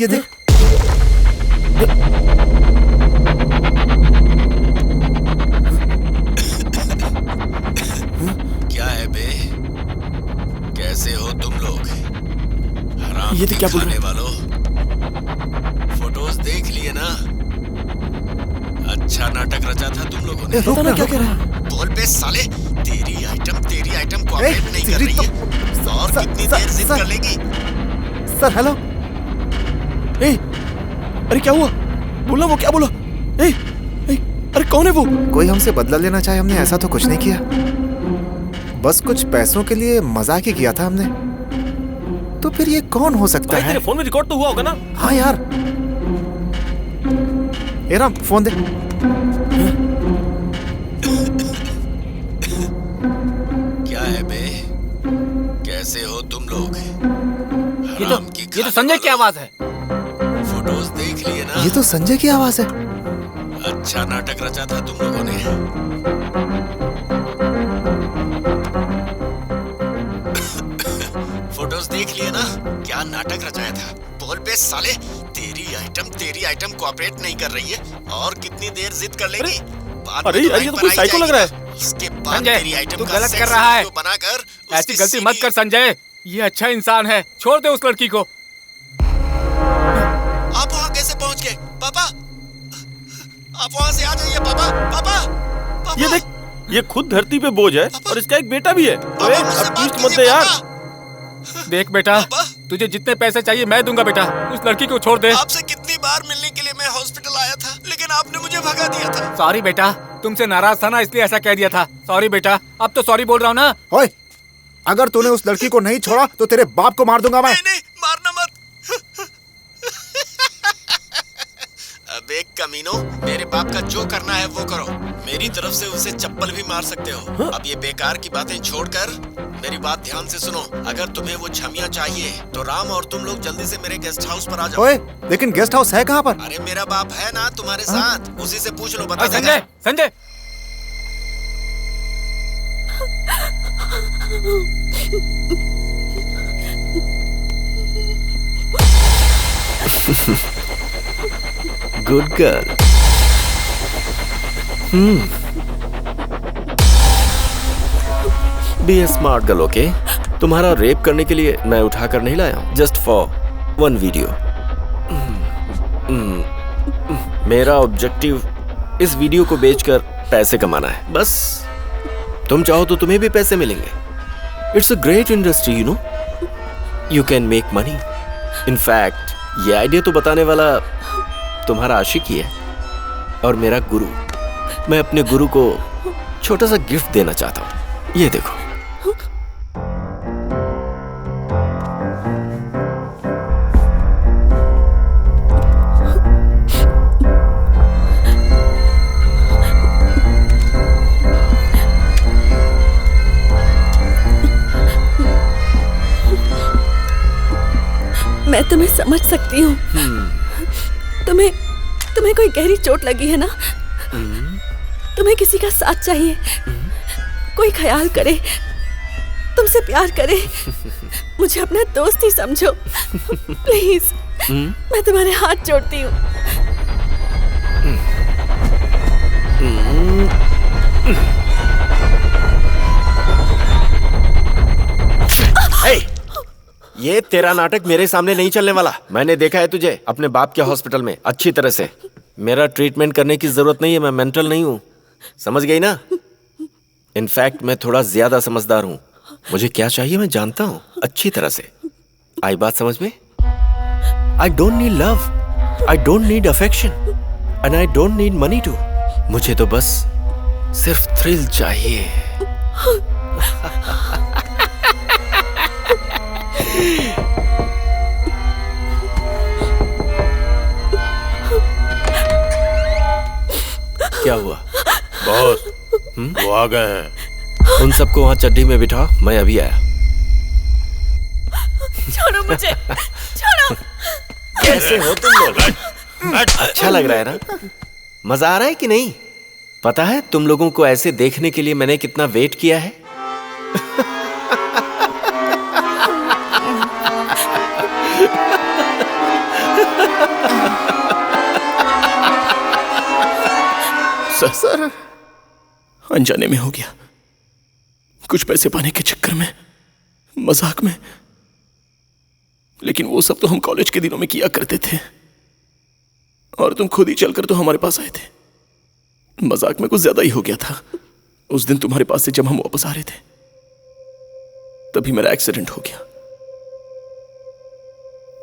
ये देख। क्या है बे? कैसे हो तुम लोग? हराम ये तो क्या बोल रहे खाने वालों, फोटोज देख लिए ना? अच्छा नाटक रचा था तुम लोगों ने। बताना क्या कह रहा है? बोल बे साले, तेरी आइटम कोऑपरेट नहीं कर रही है। और कितनी देर जिद कर लेगी? Sir hello. अरे क्या हुआ? बोला, वो क्या बोला? अरे कौन है वो? कोई हमसे बदला लेना चाहे, हमने ऐसा तो कुछ नहीं किया। बस कुछ पैसों के लिए मजाक ही किया था हमने। तो फिर ये कौन हो सकता है? तेरे फोन में रिकॉर्ड तो हुआ होगा ना? हाँ यार। ए राम, फोन दे। क्या है बे? कैसे हो तुम लोग? ये तो संजय की आवाज है। फोटोज देख लिए ना? ये तो संजय की आवाज है। अच्छा नाटक रचा था तुम लोगों ने। लिए ना क्या नाटक रचाया था। बोल बे साले, तेरी आइटम कोऑपरेट नहीं कर रही है और कितनी देर जिद कर लेगी। अरे यार ये तो कोई साइको लग रहा है। उसके बाद संजय, तेरी आइटम तू का गलत सेक्स कर रहा है। वीडियो बनाकर ऐसी गलती मत कर संजय, ये अच्छा इंसान है, छोड़ दे उस लड़की को। आप वहाँ कैसे पहुँच गए पापा? आप वहाँ से आ जाइए पापा। ये देख, ये खुद धरती पे बोझ है और इसका एक बेटा भी है। अरे अब ट्विस्ट मत दे यार। देख बेटा, तुझे जितने पैसे चाहिए मैं दूंगा बेटा, उस लड़की को छोड़ दे। आपसे कितनी बार मिलने के लिए मैं हॉस्पिटल आया था, लेकिन आपने मुझे भगा दिया था। सॉरी बेटा, तुमसे नाराज था ना इसलिए ऐसा कह दिया था। सॉरी बेटा, अब तो सॉरी बोल रहा हूँ ना। ओए, अगर तूने उस लड़की को नहीं छोड़ा तो तेरे बाप को मार दूंगा मैं। नहीं, मारना मत। अबे कमीनो, मेरे बाप का जो करना है वो करो। मेरी तरफ से उसे चप्पल भी मार सकते हो। अब ये बेकार की बातें छोड़कर मेरी बात ध्यान से सुनो। अगर तुम्हें वो छमिया चाहिए तो राम और तुम लोग जल्दी से मेरे गेस्ट हाउस पर आ जाओ। ओए, लेकिन गेस्ट हाउस है कहाँ पर? अरे मेरा बाप है ना तुम्हारे साथ, उसी से पूछ लो, बता देगा। Sanjay, Sanjay. Good girl. Be a smart girl, okay? तुम्हारा रेप करने के लिए मैं उठा कर नहीं लाया हूं, जस्ट फॉर वन वीडियो। मेरा ऑब्जेक्टिव इस वीडियो को बेचकर पैसे कमाना है, बस। तुम चाहो तो तुम्हें भी पैसे मिलेंगे। It's a great industry, you know. You can make money. In fact ये आइडिया तो बताने वाला तुम्हारा आशिक ही है और मेरा गुरु। मैं अपने गुरु को छोटा सा गिफ्ट देना चाहता हूँ, ये देखो। मैं तुम्हें समझ सकती हूँ। तुम्हें कोई गहरी चोट लगी है ना? तुम्हें किसी का साथ चाहिए, कोई ख्याल करे, तुमसे प्यार करे। मुझे अपना दोस्त ही समझो प्लीज। मैं तुम्हारे हाथ जोड़ती हूँ। ये तेरा नाटक मेरे सामने नहीं चलने वाला। मैंने देखा है तुझे अपने बाप के हॉस्पिटल में अच्छी तरह से। मेरा ट्रीटमेंट करने की जरूरत नहीं है, मैं मेंटल नहीं हूँ, समझ गई ना? इनफैक्ट मैं थोड़ा ज्यादा समझदार हूँ। मुझे क्या चाहिए मैं जानता हूँ अच्छी तरह से। आई बात समझ में? I don't need love, I don't need affection and I don't need money too. मुझे तो बस सिर्फ थ्रिल चाहिए। क्या हुआ बॉस? वो आ गए हैं। उन सबको वहां चड्डी में बिठा, मैं अभी आया। छोड़ो मुझे, छोड़ो। कैसे हो तुम लोग? अच्छा लग रहा है ना? मजा आ रहा है कि नहीं? पता है तुम लोगों को ऐसे देखने के लिए मैंने कितना वेट किया है? सर, अनजाने में हो गया। कुछ पैसे पाने के चक्कर में, मजाक में। लेकिन वो सब तो हम कॉलेज के दिनों में किया करते थे और तुम खुद ही चलकर तो हमारे पास आए थे। मजाक में कुछ ज्यादा ही हो गया था। उस दिन तुम्हारे पास से जब हम वापस आ रहे थे तभी मेरा एक्सीडेंट हो गया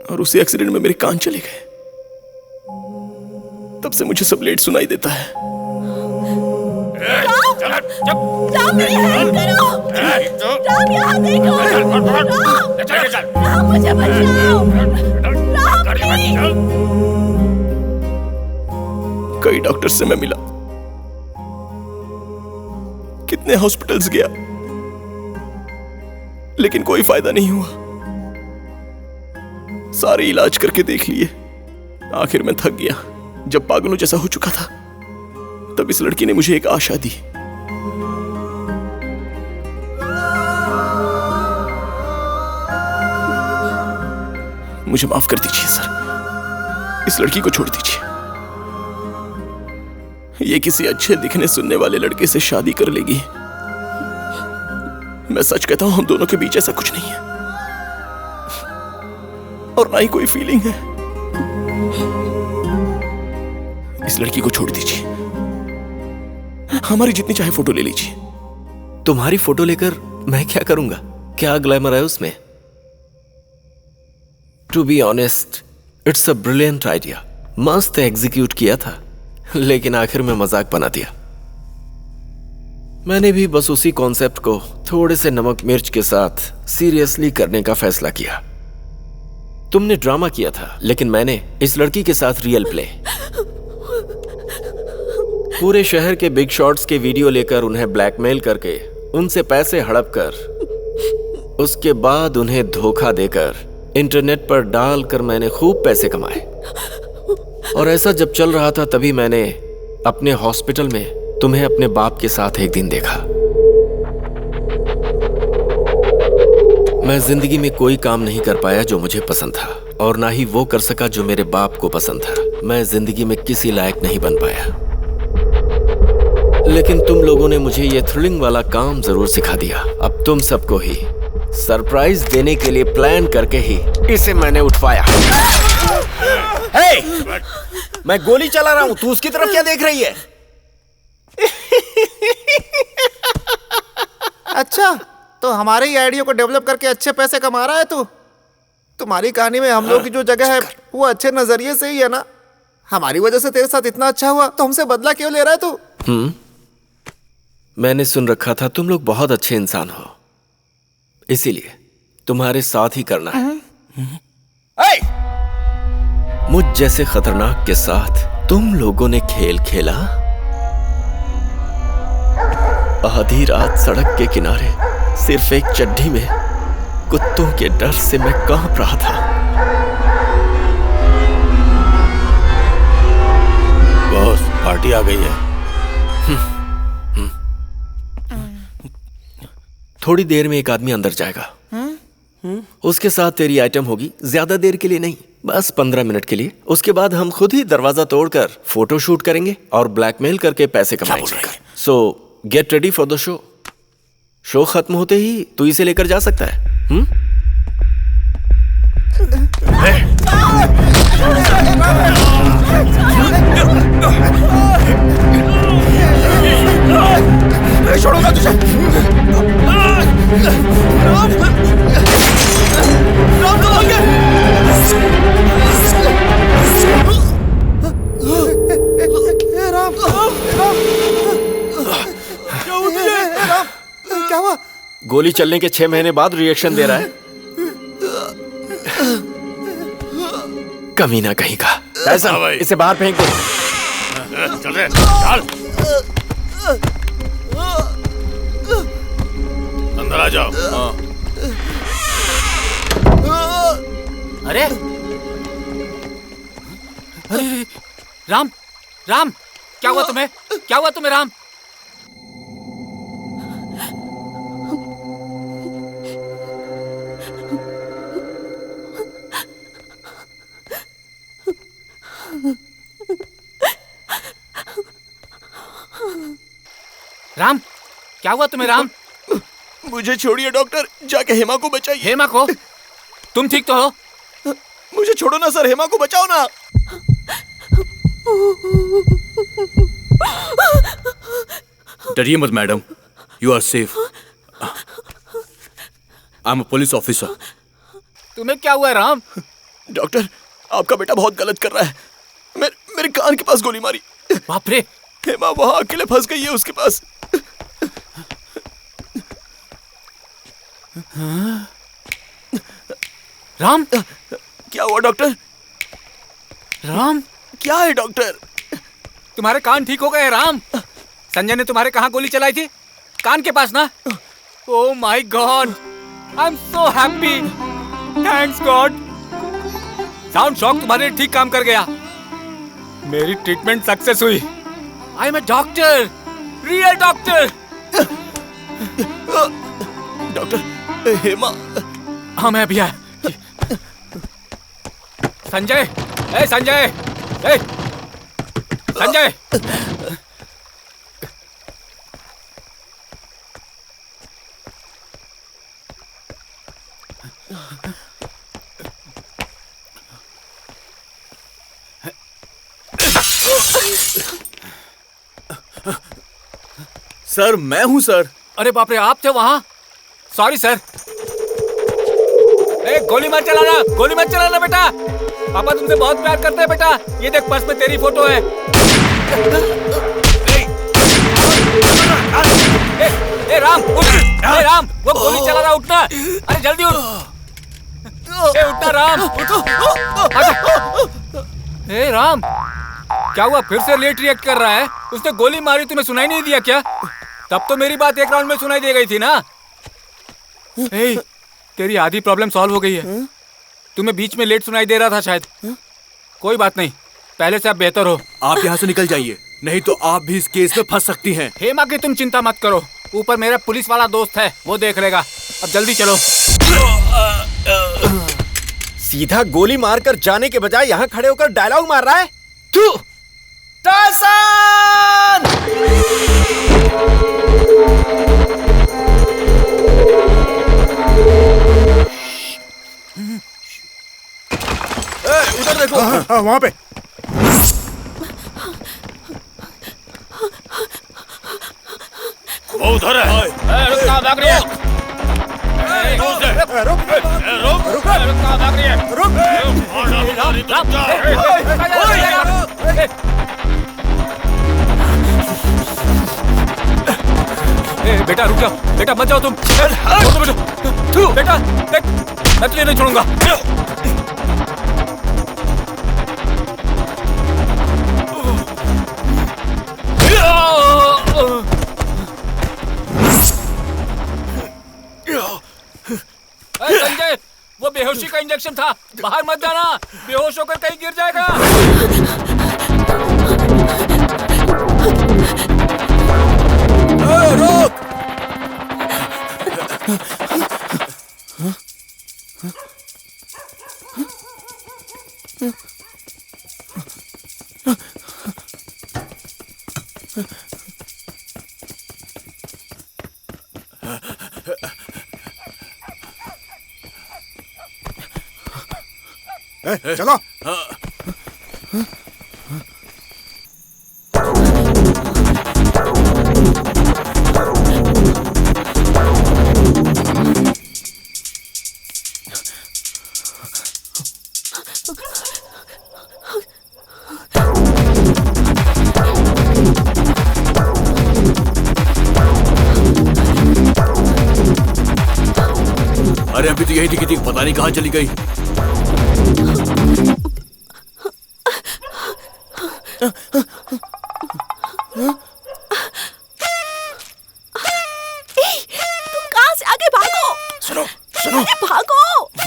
और उसी एक्सीडेंट में मेरे कान चले गए। तब से मुझे सब लेट सुनाई देता है। राम, मेरी हेल्प करो। राम, यहाँ देखो। राम, मुझे बचाओ। राम, प्लीज। कई डॉक्टर से मैं मिला, कितने हॉस्पिटल्स गया, लेकिन कोई फायदा नहीं हुआ। सारे इलाज करके देख लिए, आखिर में थक गया। जब पागलों जैसा हो चुका था तब इस लड़की ने मुझे एक आशा दी। मुझे माफ कर दीजिए सर, इस लड़की को छोड़ दीजिए। ये किसी अच्छे दिखने सुनने वाले लड़के से शादी कर लेगी। मैं सच कहता हूं, हम दोनों के बीच ऐसा कुछ नहीं है और ना ही कोई फीलिंग है। इस लड़की को छोड़ दीजिए, हमारी जितनी चाहे फोटो ले लीजिए। तुम्हारी फोटो लेकर मैं क्या करूंगा? क्या ग्लैमर है उसमें? To be honest, it's a brilliant idea. मस्त एग्जीक्यूट किया था, लेकिन आखिर में मजाक बना दिया। मैंने भी बस उसी कॉन्सेप्ट को थोड़े से नमक मिर्च के साथ सीरियसली करने का फैसला किया। तुमने ड्रामा किया था, लेकिन मैंने इस लड़की के साथ रियल प्ले। पूरे शहर के बिग शॉट्स के वीडियो लेकर उन्हें ब्लैकमेल करके, उनसे पैसे हड़प कर, उसके बाद उन्हें धोखा देकर इंटरनेट पर डालकर मैंने खूब पैसे कमाए। और ऐसा जब चल रहा था, तभी मैंने अपने हॉस्पिटल में तुम्हें अपने बाप के साथ एक दिन देखा। मैं जिंदगी में कोई काम नहीं कर पाया जो मुझे पसंद था, और ना ही वो कर सका जो मेरे बाप को पसंद था। मैं जिंदगी में किसी लायक नहीं बन पाया। लेकिन तुम लोगों ने मुझे ये थ्रिलिंग वाला काम जरूर सिखा दिया। अब तुम सबको ही सरप्राइज देने के लिए प्लान करके ही इसे मैंने उठवाया। हे! मैं गोली चला रहा हूं, तू उसकी तरफ क्या देख रही है? अच्छा, तो हमारे ही आइडिया को डेवलप करके अच्छे पैसे कमा रहा है तू। तुम्हारी कहानी में हम लोग की जो जगह है वो अच्छे नजरिए से ही है ना। हमारी वजह से तेरे साथ इतना अच्छा हुआ, तो हमसे बदला क्यों ले रहा है तू? मैंने सुन रखा था तुम लोग बहुत अच्छे इंसान हो, इसीलिए तुम्हारे साथ ही करना है। मुझ जैसे खतरनाक के साथ तुम लोगों ने खेल खेला। आधी रात सड़क के किनारे सिर्फ एक चड्डी में कुत्तों के डर से मैं कांप रहा था। बॉस, पार्टी आ गई है। थोड़ी देर में एक आदमी अंदर जाएगा। उसके साथ तेरी आइटम होगी, ज्यादा देर के लिए नहीं, बस 15 मिनट के लिए। उसके बाद हम खुद ही दरवाजा तोड़कर फोटो शूट करेंगे और ब्लैकमेल करके पैसे कमाएंगे। सो get ready for the show. Show खत्म होते ही तू इसे लेकर जा सकता है। मैं छोड़ूंगा तुझे। राम तो आगे। राम, क्या हुआ? गोली चलने के 6 महीने बाद रिएक्शन दे रहा है। कमीना कहीं का। ऐसा इसे बाहर फेंक दो। चल रे, चल। अंदर आ जाओ। अरे अरे राम, राम, क्या हुआ तुम्हें? क्या हुआ तुम्हें राम? राम, क्या हुआ तुम्हें राम? मुझे छोड़िए डॉक्टर, जाके हेमा को बचाइए। हेमा को? तुम ठीक तो हो? मुझे छोड़ो ना सर, हेमा को बचाओ ना। डरिए मत madam, you are safe. I am a police officer. तुम्हें क्या हुआ राम? डॉक्टर, आपका बेटा बहुत गलत कर रहा है। मेरे कान के पास गोली मारी। बाप रे। हेमा वहां अकेले फंस गई है उसके पास। राम, क्या हुआ डॉक्टर? राम, क्या है डॉक्टर? तुम्हारे कान ठीक हो गए राम। संजय ने तुम्हारे कहाँ गोली चलाई थी? कान के पास ना? Oh my God, I am so happy, thanks God. Sound shock तुम्हारे ठीक काम कर गया। मेरी ट्रीटमेंट सक्सेस हुई। आई am a doctor, real doctor. Doctor, Hema. हाँ मैं अभी आया। संजय, ए संजय, ए संजय। सर मैं हूं सर। अरे बाप रे, आप थे वहां? Sorry sir. ए, गोली मत चलाना बेटा। पापा तुमसे बहुत प्यार करते हैं बेटा। ये देख पर्स में तेरी फोटो है। ए राम उठ। ए राम, वो गोली चला रहा, उठना। अरे जल्दी उठ। ए उठना राम, उठ। ए राम, क्या हुआ? फिर से लेट रिएक्ट कर रहा है? उसने गोली मारी, तुम्हें सुनाई नहीं दिया क्या? तब तो मेरी बात एक राउंड में सुनाई दे गई थी ना। ए, तेरी आधी प्रॉब्लम सॉल्व हो गई है। तुम्हें बीच में लेट सुनाई दे रहा था शायद। कोई बात नहीं, पहले से आप बेहतर हो। आप यहाँ से निकल जाइए, नहीं तो आप भी इस केस में फंस सकती हैं। हेमा की तुम चिंता मत करो, ऊपर मेरा पुलिस वाला दोस्त है, वो देख लेगा। अब जल्दी चलो। सीधा गोली मारकर जाने के बजाय यहाँ खड़े होकर डायलॉग मार रहा है। उधर देखो। हाँ, वहाँ पे। वो उधर है। रुक, कहाँ भाग रही है? बेटा रुक जाओ, बेटा मत जाओ तुम। बेटा देख, मैं तुझे नहीं छोड़ूंगा। संजय, वो बेहोशी का इंजेक्शन था, बाहर मत जाना, बेहोश होकर कहीं गिर जाएगा। रोक। चलो। अरे अभी तो यही दिखी थी, पता नहीं कहाँ चली गई।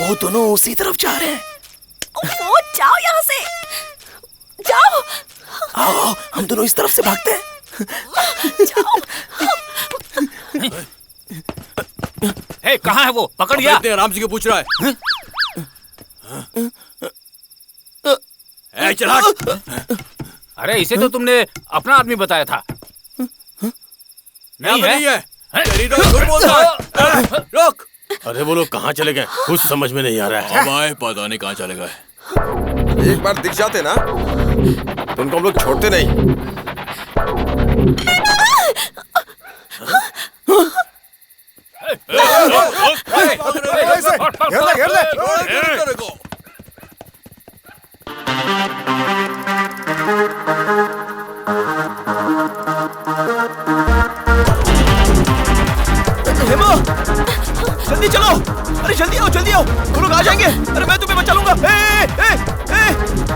वो दोनों उसी तरफ जा रहे हैं। वो जाओ यहाँ से, जाओ। आओ, हम दोनों इस तरफ से भागते हैं। जाओ। हे, कहाँ है वो? पकड़ लिया? इतने आराम से क्यों पूछ रहा है? चला। अरे इसे तो तुमने अपना आदमी बताया था। नहीं है? रोक। अरे वो लोग कहाँ चले गए? कुछ समझ में नहीं आ रहा है। हमारे पता नहीं कहाँ चले गए। एक बार दिख जाते ना तो उनको हम लोग छोड़ते नहीं। हेमा, जल्दी चलो। अरे जल्दी आओ, वो लोग आ जाएंगे। अरे मैं तुम्हें बचा लूंगा।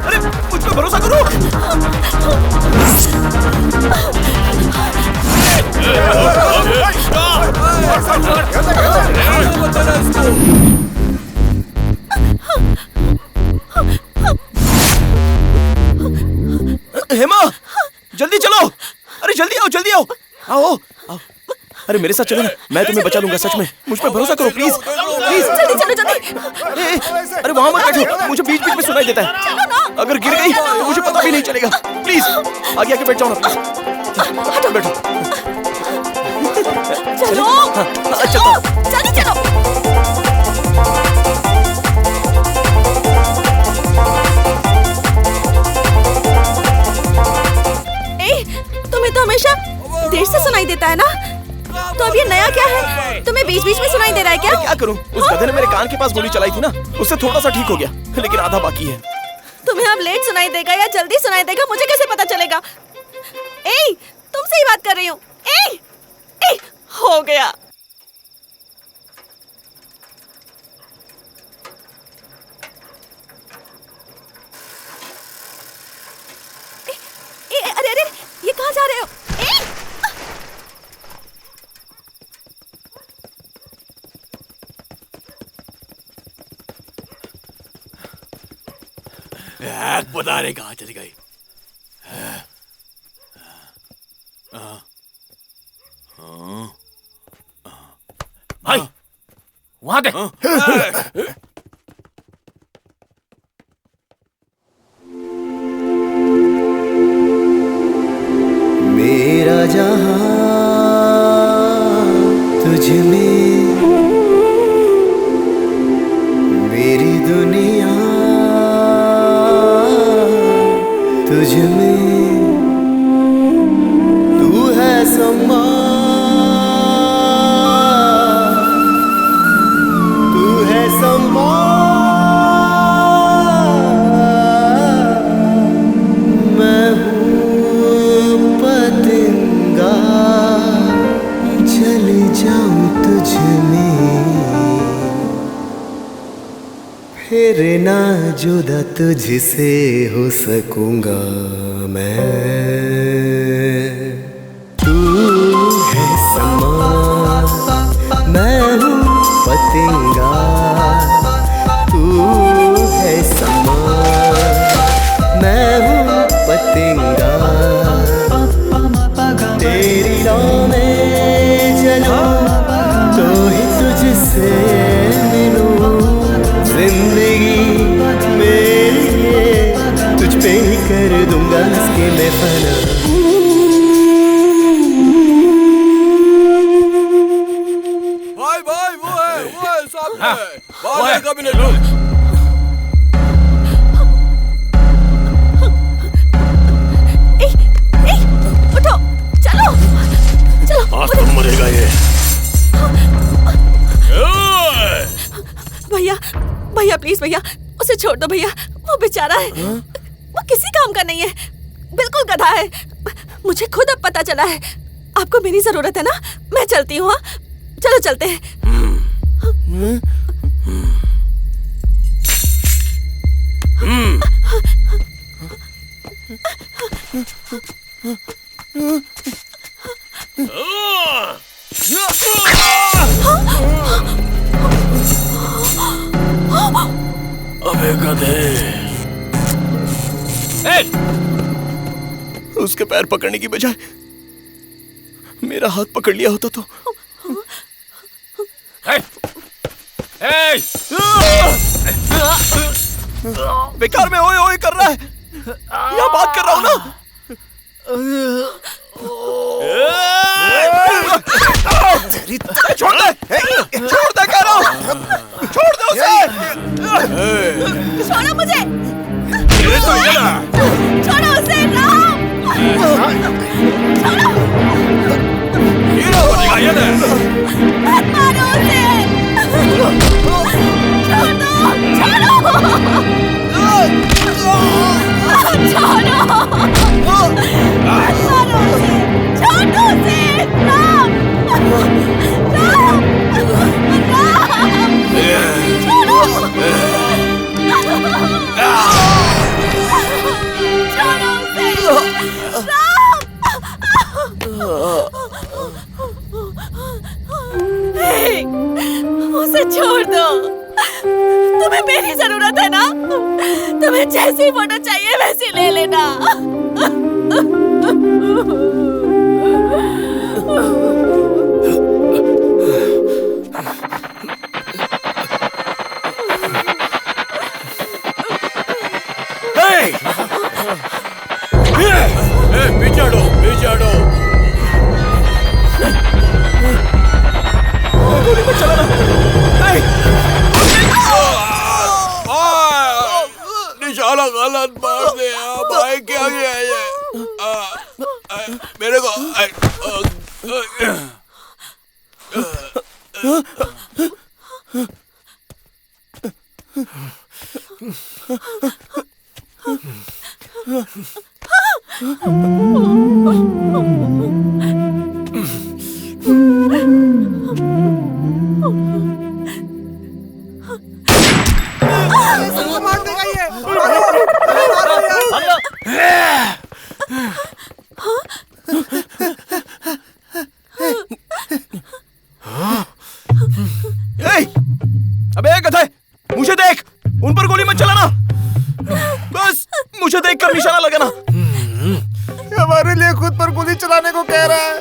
अरे मुझ पे भरोसा करो। हेमा, जल्दी चलो। अरे जल्दी आओ। अरे मेरे साथ चलो ना, मैं तुम्हें बचा लूंगा। सच में मुझ पे भरोसा करो प्लीज। प्लीज जल्दी चलो जल्दी। अरे वहाँ मत बैठो, मुझे बीच बीच में सुनाई देता है। अगर गिर गई तो मुझे पता भी नहीं चलेगा। प्लीज आगे आके बैठ जाओ ना प्लीज। बैठो। चलो चलो जल्दी चलो। तुम्हें तो हमेशा देर से सुनाई देता है ना, तो अब ये नया क्या है? तुम्हें बीच बीच में सुनाई दे रहा है क्या? क्या करूं? उस गधे ने मेरे कान के पास गोली चलाई थी ना, उससे थोड़ा सा ठीक हो गया, लेकिन आधा बाकी है। तुम्हें अब लेट सुनाई देगा या जल्दी सुनाई देगा, मुझे कैसे पता चलेगा? तुमसे ही बात कर रही हूँ। हो गया। अरे अरे ये कहाँ जा रहे हो? पता नहीं कहाँ चली गई। भाई वहां देख। मेरा जहां तुझ में, मेरी दुनिया तुझ में, तू है समा, तू है समा, मैं हूँ पतंगा, चले जाऊं तुझ में, फिर ना जुदा तुझसे हो सकूंगा मैं। तू है समा, मैं हूँ पतंगा, तू है समा, मैं हूँ पतंगा, तेरी राह में चलूं तो ही तुझसे मिलूं, जिंदगी मेरी ये तुझ पे ही कर दूंगा इसके मैं फना। भाई भाई वो है सामने, बाहर का भी नहीं। उठो, चलो चलो। आज तुम मरेगा ये। भैया भैया प्लीज भैया, उसे छोड़ दो भैया, वो बेचारा है। वो किसी काम का नहीं है, बिल्कुल गधा है। मुझे खुद अब पता चला है। आपको मेरी जरूरत है ना, मैं चलती हूँ। चलो चलते हैं। अबे गधे, उसके पैर पकड़ने की बजाय मेरा हाथ पकड़ लिया होता तो। बेकार में ओए ओए कर रहा है, यहाँ बात कर रहा हूँ ना। छोड़ दे कह रहा हूँ, छोड़ दे उसे। छोड़ो मुझे, तो ये ना। छोड़ो उसे, राम। छोड़ो। हीरो बनेगा ये ना। मत मारो उसे। छोड़ दो, छोड़ो। छोड़ो। मत मारो उसे, छोड़ दो उसे, राम। राम, छोड़ो। छोड़ो उसे, राम। उसे छोड़ दो, तुम्हें मेरी जरूरत है ना, तुम्हें जैसी फोटो चाहिए वैसी ले लेना। भाग रहा है ये। मेरे को मार देगा ये। अबे गधे, मुझे देख, उन पर गोली मत चलाना। बस मुझे देखकर निशाना लगाना। हमारे लिए खुद पर गोली चलाने को कह रहा है।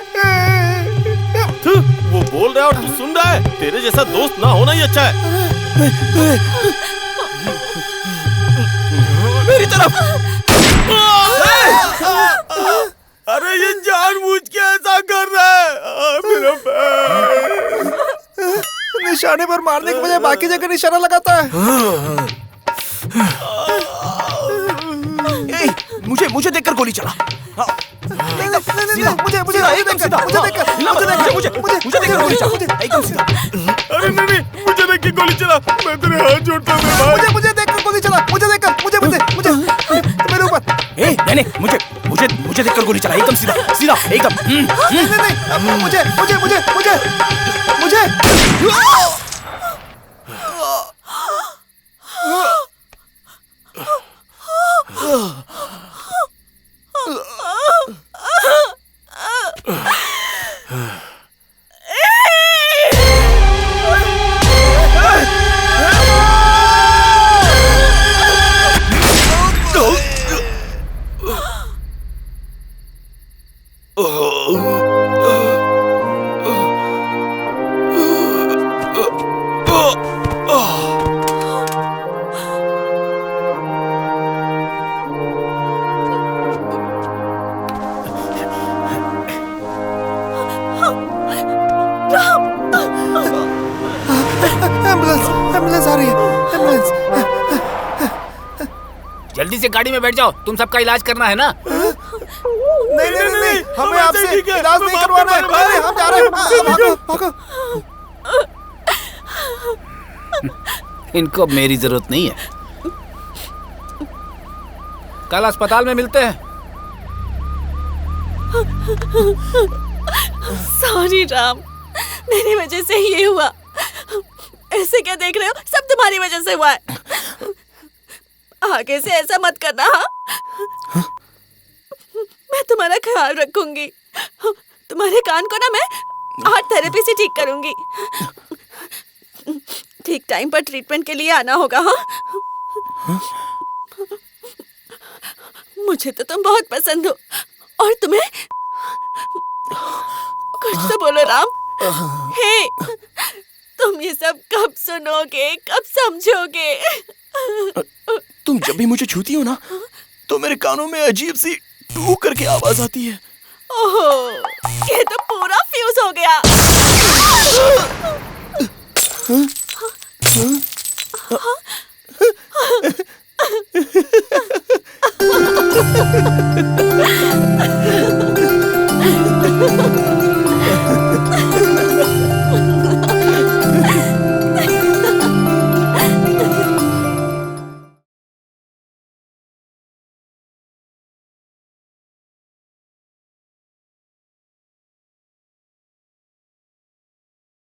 वो बोल रहा है और तू सुन रहा है। तेरे जैसा दोस्त ना होना ही अच्छा है। मेरी तरफ। अरे ये जानबूझ के ऐसा कर रहा है। मेरा पैर। निशाने पर मारने के बजाय बाकी जगह निशाना लगाता है। मुझे देखकर गोली चला। नहीं, मुझे देखकर गोली चला। एकदम सीधा। अरे नहीं, मुझे देख के गोली चला। मैं तेरे हाथ जोड़ता हूँ मेरे भाई। मुझे देखकर गोली चला। मुझे मेरे ऊपर। नहीं, मुझे देखकर गोली चला। एकदम सीधा एकदम। नहीं, मुझे एम्बुलेंस आ रही है। एम्बुलेंस। जल्दी से गाड़ी में बैठ जाओ, तुम सबका इलाज करना है ना। नहीं, हमें आपसे इलाज नहीं करवाना है। हम जा रहे हैं। भागो। इनको मेरी जरूरत नहीं है। कल अस्पताल में मिलते हैं। सॉरी राम, मेरी वजह से ये हुआ। ऐसे क्या देख रहे हो? सब तुम्हारी वजह से हुआ है। आगे से ऐसा मत करना। हाँ, मैं तुम्हारा ख्याल रखूंगी। तुम्हारे कान को ना मैं आर्ट थेरेपी से ठीक करूंगी। ठीक टाइम पर ट्रीटमेंट के लिए आना होगा। हाँ, मुझे तो तुम बहुत पसंद हो। और तुम्हें कुछ तो बोलो राम। हे, तुम ये सब कब सुनोगे, कब समझोगे? तुम जब भी मुझे छूती हो ना, तो मेरे कानों में अजीब सी टू करके आवाज आती है। ओहो, ये तो पूरा फ्यूज हो गया।